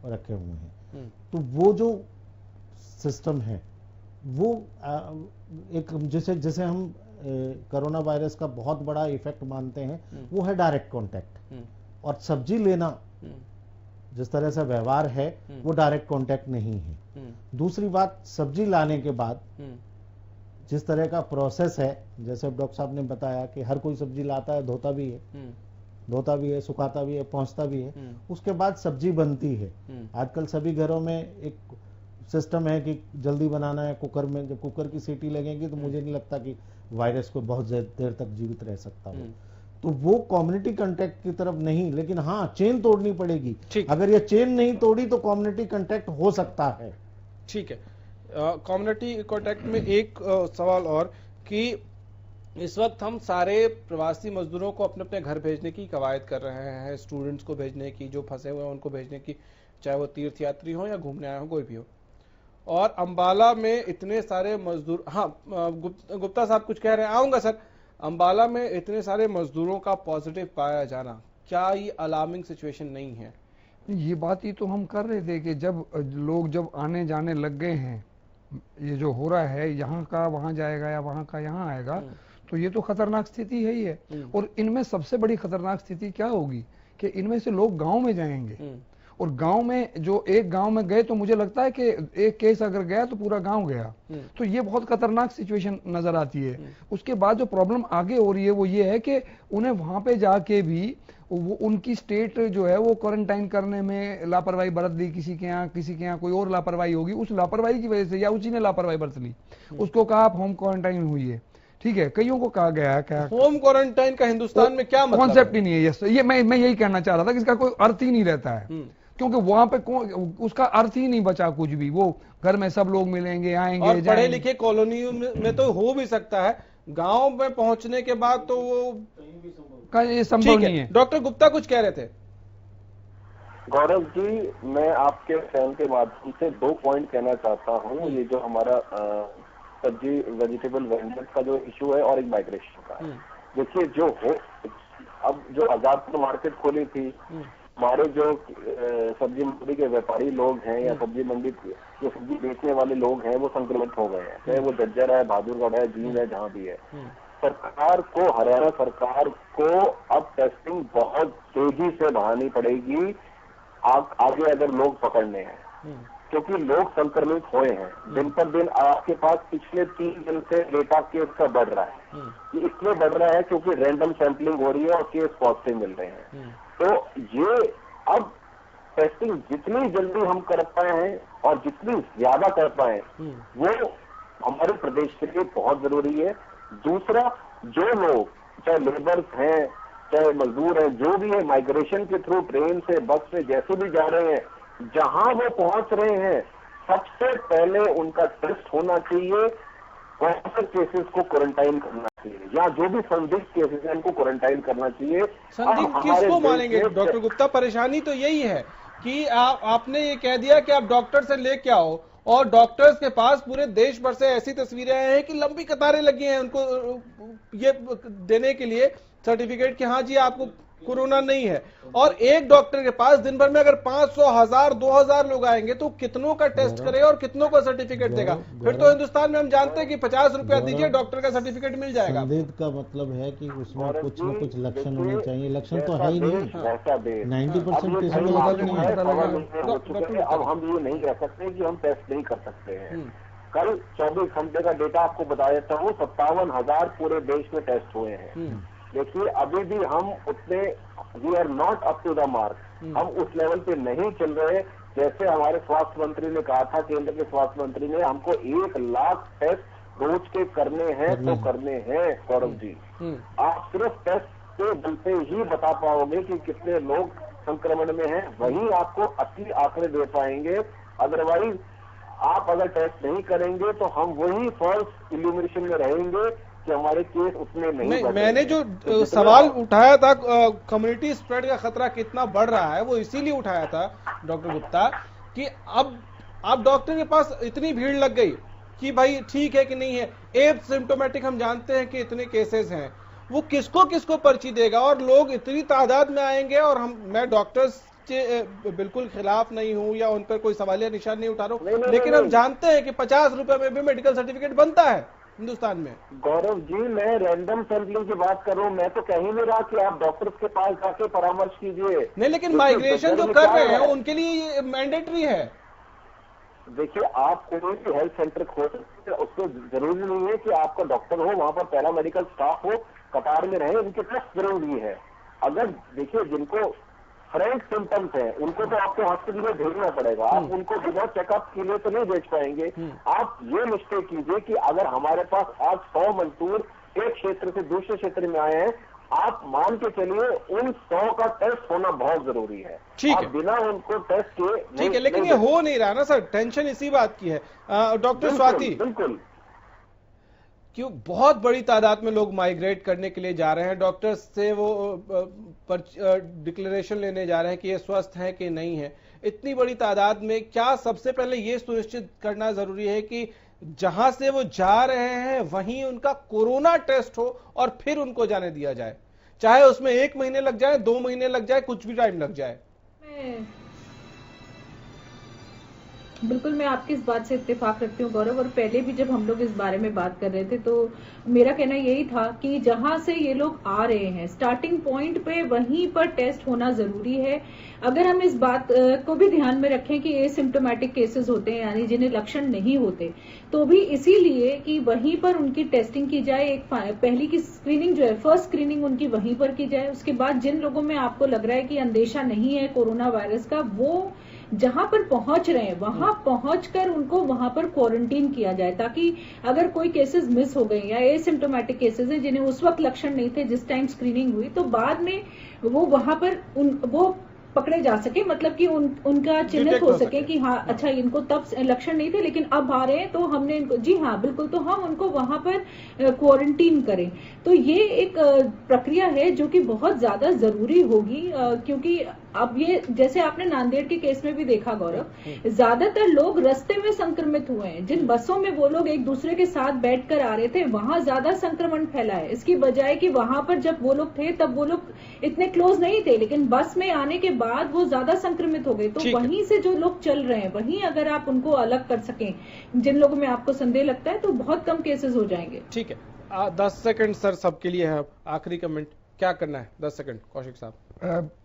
रखे हुए हैं। तो वो जो सिस्टम है वो एक जैसे हम कोरोना वायरस का बहुत बड़ा इफेक्ट मानते हैं, वो है डायरेक्ट कांटेक्ट। और सब्जी लेना जिस तरह से व्यवहार है वो डायरेक्ट कांटेक्ट नहीं है। दूसरी बात, सब्जी लाने के बाद जिस तरह का प्रोसेस है, जैसे डॉक्टर साहब ने बताया कि हर कोई सब्जी लाता है, धोता भी है, सुखाता भी है, पहुंचता भी है, उसके बाद सब्जी बनती है। आजकल सभी घरों में एक सिस्टम है कि जल्दी बनाना है कुकर में, जब कुकर की सीटी लगेगी तो मुझे नहीं लगता कि वायरस को बहुत देर तक जीवित रह सकता हो। तो वो कम्युनिटी कांटेक्ट की तरफ नहीं, लेकिन हाँ चेन तोड़नी पड़ेगी। अगर ये चेन नहीं तोड़ी तो कम्युनिटी कांटेक्ट हो सकता है। ठीक है। कम्युनिटी कांटेक्ट में एक सवाल और कि इस वक्त हम सारे प्रवासी मजदूरों को अपने अपने घर भेजने की कवायद कर रहे हैं, स्टूडेंट्स को भेजने की, जो फंसे हुए हैं उनको भेजने की, चाहे वो तीर्थयात्री हो या घूमने आए हो, कोई भी हो। और अंबाला में इतने सारे मजदूर, हाँ गुप्ता साहब कुछ कह रहे हैं, आऊंगा सर। अंबाला में इतने सारे मजदूरों का पॉजिटिव पाया जाना, क्या ये अलार्मिंग सिचुएशन नहीं है? ये बात ही तो हम कर रहे थे कि जब लोग जब आने जाने लग गए हैं, ये जो हो रहा है, यहाँ का वहां जाएगा या वहां का यहाँ आएगा, तो ये तो खतरनाक स्थिति है ही है। और इनमें सबसे बड़ी खतरनाक स्थिति क्या होगी कि इनमें से लोग गांव में जाएंगे, और गांव में जो एक गांव में गए तो मुझे लगता है कि एक केस अगर गया तो पूरा गांव गया, तो ये बहुत खतरनाक सिचुएशन नजर आती है। उसके बाद जो प्रॉब्लम आगे हो रही है वो ये है कि उन्हें वहां पे जाके भी वो उनकी स्टेट जो है वो क्वारंटाइन करने में लापरवाही बरत दी, किसी के यहाँ कोई और लापरवाही होगी, उस लापरवाही की वजह से या उसी ने लापरवाही बरत ली, उसको कहा आप होम क्वारंटाइन हुई है। ठीक है, कईयों को कहा गया है क्या होम क्वारंटाइन का हिंदुस्तान में क्या मतलब, कॉन्सेप्ट ही नहीं है। यस, ये मैं यही कहना चाह रहा था कि इसका कोई अर्थ ही नहीं रहता है, क्योंकि वहां पे उसका अर्थ ही नहीं बचा कुछ भी। वो घर में सब लोग मिलेंगे, आएंगे, और पढ़े लिखे कॉलोनियों में तो हो भी सकता है, गांव में पहुंचने के बाद तो वो ये संभव नहीं है। डॉक्टर गुप्ता कुछ कह रहे थे। गौरव जी, मैं आपके चैनल के माध्यम से 2 पॉइंट कहना चाहता हूँ। ये जो हमारा सब्जी वेजिटेबल वेंडर्स का जो इशू है और एक माइग्रेशन का, देखिए जो हो, अब जो आजादपुर मार्केट खोली थी, हमारे जो सब्जी मंडी के व्यापारी लोग हैं या सब्जी मंडी जो सब्जी बेचने वाले लोग हैं वो संक्रमित हो गए हैं, चाहे वो जज्जर है, बहादुरगढ़ है, जींद है, जहाँ भी है। सरकार को, हरियाणा सरकार को अब टेस्टिंग बहुत तेजी से बढ़ानी पड़ेगी आगे अगर लोग पकड़ने हैं, क्योंकि लोग संक्रमित हुए हैं। दिन पर दिन आपके पास पिछले 3 दिन से डेटा केस का बढ़ रहा है। ये इसलिए बढ़ रहा है क्योंकि रैंडम सैंपलिंग हो रही है और केस पॉजिटिव मिल रहे हैं। तो ये अब टेस्टिंग जितनी जल्दी हम कर पाए हैं और जितनी ज्यादा कर पाए वो हमारे प्रदेश के लिए बहुत जरूरी है। दूसरा, जो लोग चाहे लेबर्स हैं चाहे मजदूर हैं, जो भी है, माइग्रेशन के थ्रू ट्रेन से, बस से, जैसे भी जा रहे हैं, जहां वो पहुंच रहे हैं, सबसे पहले उनका टेस्ट होना चाहिए, पॉजिटिव केसेस को क्वारंटाइन करना चाहिए, या जो भी संदिग्ध केसेस हैं उनको क्वारंटाइन करना चाहिए। संदिग्ध किसको मानेंगे डॉक्टर गुप्ता? परेशानी तो यही है कि आपने ये कह दिया कि आप डॉक्टर से लेके आओ, और डॉक्टर्स के पास पूरे देश भर से ऐसी तस्वीरें आई हैं कि लंबी कतारें लगी हैं उनको ये देने के लिए सर्टिफिकेट कि हाँ जी आपको कोरोना नहीं है। और एक डॉक्टर के पास दिन भर में अगर 500, 1000, 2000 लोग आएंगे तो कितनों का टेस्ट करेगा और कितनों का सर्टिफिकेट देगा? फिर तो हिंदुस्तान में हम जानते हैं कि 50 रुपया दीजिए डॉक्टर का सर्टिफिकेट मिल जाएगा। संदिग्ध का मतलब है कि उसमें कुछ न कुछ लक्षण होने चाहिए। लक्षण तो है ही नहीं, 90% केसों में लक्षण नहीं है। अब हम ये नहीं कह सकते कि हम टेस्ट नहीं कर सकते हैं। कल 24 घंटे का डेटा आपको बता देता हूँ, 57,000 पूरे देश में टेस्ट हुए हैं। देखिए अभी भी हम उतने we are not up to the mark, हम उस लेवल पे नहीं चल रहे जैसे हमारे स्वास्थ्य मंत्री ने कहा था। केंद्र के स्वास्थ्य मंत्री ने हमको 1 लाख टेस्ट रोज के करने हैं तो करने हैं। गौरव जी, आप सिर्फ टेस्ट के बल पे ही बता पाओगे कि कितने लोग संक्रमण में हैं, वही आपको असली आंकड़े दे पाएंगे। अदरवाइज आप अगर टेस्ट नहीं करेंगे तो हम वही फॉल्स इल्यूमिनेशन में रहेंगे कि हमारे केस उतने नहीं। मैंने जो सवाल उठाया था कम्युनिटी स्प्रेड का खतरा कितना बढ़ रहा है, वो इसीलिए उठाया था डॉक्टर गुप्ता कि अब डॉक्टर के पास इतनी भीड़ लग गई कि भाई ठीक है कि नहीं है, एसिम्प्टोमेटिक हम जानते हैं कि इतने केसेस हैं, वो किसको किसको पर्ची देगा? और लोग इतनी तादाद में आएंगे। और मैं डॉक्टर्स के बिल्कुल खिलाफ नहीं हूं या उन पर कोई सवालिया निशान नहीं उठा रहा हूं, लेकिन हम जानते हैं कि 50 रुपए में भी मेडिकल सर्टिफिकेट बनता है हिंदुस्तान में। गौरव जी, मैं रैंडम सैंपलिंग की बात कर रहा हूँ, मैं तो कह ही नहीं रहा कि आप डॉक्टर्स के पास जाके परामर्श कीजिए। नहीं, लेकिन माइग्रेशन जो कर रहे हैं उनके लिए ये मैंडेटरी है। देखिए आप कोई भी हेल्थ सेंटर खोल सकते हैं, उसको जरूरी नहीं है कि आपका डॉक्टर हो, वहां पर पैरामेडिकल स्टाफ हो, कतार में रहे, उनके टेस्ट जरूरी है। अगर देखिए जिनको फ्रंट सिम्टम्स है उनको तो आपको हॉस्पिटल में भेजना पड़ेगा, आप उनको बिना चेकअप के लिए तो नहीं भेज पाएंगे। आप ये निश्चय कीजिए कि अगर हमारे पास आज 100 मजदूर एक क्षेत्र से दूसरे क्षेत्र में आए हैं, आप मान के चलिए उन 100 का टेस्ट होना बहुत जरूरी है। ठीक है, बिना उनको टेस्ट के ठीक है, लेकिन ये हो नहीं रहा ना सर, टेंशन इसी बात की है। डॉक्टर स्वाति, बिल्कुल क्यों बहुत बड़ी तादाद में लोग माइग्रेट करने के लिए जा रहे हैं, डॉक्टर्स से वो डिक्लेरेशन लेने जा रहे हैं कि ये स्वस्थ है कि नहीं है। इतनी बड़ी तादाद में क्या सबसे पहले ये सुनिश्चित करना जरूरी है कि जहां से वो जा रहे हैं वहीं उनका कोरोना टेस्ट हो और फिर उनको जाने दिया जाए, चाहे उसमें 1 महीने लग जाए, 2 महीने लग जाए, कुछ भी टाइम लग जाए? बिल्कुल मैं आपकी इस बात से इत्तेफाक रखती हूँ गौरव, और पहले भी जब हम लोग इस बारे में बात कर रहे थे तो मेरा कहना यही था कि जहां से ये लोग आ रहे हैं स्टार्टिंग पॉइंट पे वहीं पर टेस्ट होना जरूरी है। अगर हम इस बात को भी ध्यान में रखें कि एसिम्प्टोमेटिक केसेस होते हैं, यानी जिन्हें लक्षण नहीं होते, तो भी इसीलिए कि वहीं पर उनकी टेस्टिंग की जाए। एक पहली की स्क्रीनिंग जो है, फर्स्ट स्क्रीनिंग उनकी वहीं पर की जाए। उसके बाद जिन लोगों में आपको लग रहा है कि अंदेशा नहीं है कोरोना वायरस का, वो जहां पर पहुंच रहे हैं वहां पहुंचकर उनको वहां पर क्वारंटीन किया जाए, ताकि अगर कोई केसेस मिस हो गए या एसिम्प्टोमेटिक केसेस हैं जिन्हें उस वक्त लक्षण नहीं थे जिस टाइम स्क्रीनिंग हुई, तो बाद में वो वहां पर वो पकड़े जा सके, मतलब कि उनका चिन्हित हो सके कि हाँ अच्छा इनको तब लक्षण नहीं थे लेकिन अब आ रहे हैं तो हमने इनको, जी हाँ बिल्कुल, तो हम उनको वहां पर क्वारंटीन करें। तो ये एक प्रक्रिया है जो कि बहुत ज्यादा जरूरी होगी, क्योंकि अब ये जैसे आपने नांदेड़ के केस में भी देखा गौरव, ज्यादातर लोग रास्ते में संक्रमित हुए हैं। जिन बसों में वो लोग एक दूसरे के साथ बैठकर आ रहे थे वहां ज्यादा संक्रमण फैला है, इसकी बजाय कि वहां पर जब वो लोग थे तब वो लोग इतने क्लोज नहीं थे, लेकिन बस में आने के बाद वो ज्यादा संक्रमित हो गए। तो वहीं से जो लोग चल रहे हैं वहीं अगर आप उनको अलग कर सकें, जिन लोगों में आपको संदेह लगता है, तो बहुत कम केसेस हो जाएंगे। ठीक है, 10 सेकंड सर सबके लिए है, आखिरी कमेंट क्या करना है? 10 सेकंड कौशिक साहब।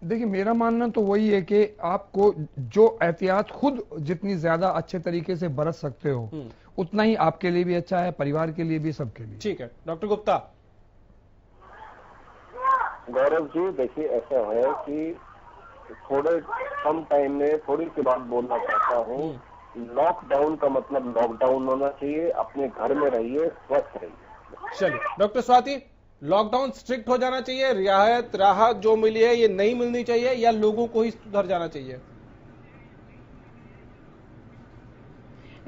देखिए मेरा मानना तो वही है कि आपको जो एहतियात खुद जितनी ज्यादा अच्छे तरीके से बरत सकते हो उतना ही आपके लिए भी अच्छा है, परिवार के लिए भी, सबके लिए। ठीक है, डॉक्टर गुप्ता। गौरव जी देखिए ऐसा है कि थोड़े कम टाइम में थोड़ी सी बात बोलना चाहता हूँ। लॉकडाउन का मतलब लॉकडाउन होना चाहिए, अपने घर में रहिए, स्वस्थ रहिए। चलिए डॉक्टर स्वाति, लॉकडाउन स्ट्रिक्ट हो जाना चाहिए, रियायत राहत जो मिली है ये नहीं मिलनी चाहिए, या लोगों को ही सुधर जाना चाहिए?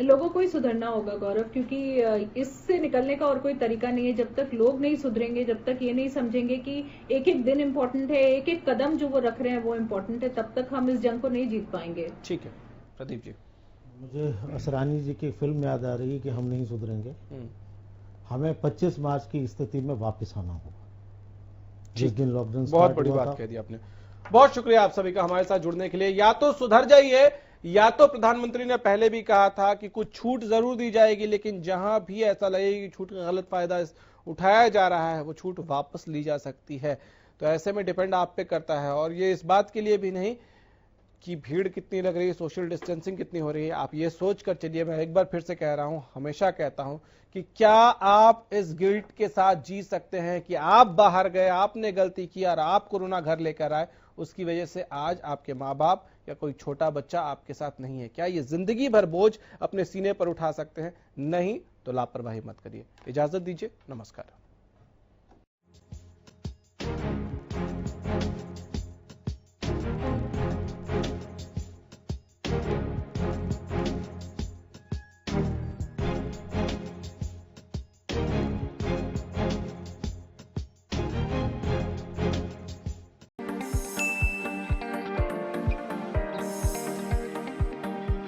लोगों को ही सुधरना होगा गौरव, क्योंकि इससे निकलने का और कोई तरीका नहीं है। जब तक लोग नहीं सुधरेंगे, जब तक ये नहीं समझेंगे कि एक एक दिन इम्पोर्टेंट है, एक एक कदम जो वो रख रहे हैं वो इम्पोर्टेंट है, तब तक हम इस जंग को नहीं जीत पाएंगे। ठीक है, प्रदीप जी। मुझे असरानी जी की फिल्म याद आ रही है कि हम नहीं सुधरेंगे। हमें 25 मार्च की स्थिति में वापस आना होगा, जिस दिन लॉकडाउन बहुत बड़ी बात कह दी आपने। बहुत शुक्रिया आप सभी का हमारे साथ जुड़ने के लिए। या तो सुधर जाइए, या तो प्रधानमंत्री ने पहले भी कहा था कि कुछ छूट जरूर दी जाएगी, लेकिन जहां भी ऐसा लगे कि छूट का गलत फायदा उठाया जा रहा है वो छूट वापस ली जा सकती है। तो ऐसे में डिपेंड आप पे करता है, और ये इस बात के लिए भी नहीं कि भीड़ कितनी लग रही है, सोशल डिस्टेंसिंग कितनी हो रही है। आप ये सोच कर चलिए, मैं एक बार फिर से कह रहा हूं, हमेशा कहता हूं कि क्या आप इस गिल्ट के साथ जी सकते हैं कि आप बाहर गए, आपने गलती की और आप कोरोना घर लेकर आए, उसकी वजह से आज आपके माँ बाप या कोई छोटा बच्चा आपके साथ नहीं है। क्या ये जिंदगी भर बोझ अपने सीने पर उठा सकते हैं? नहीं तो लापरवाही मत करिए। इजाजत दीजिए, नमस्कार।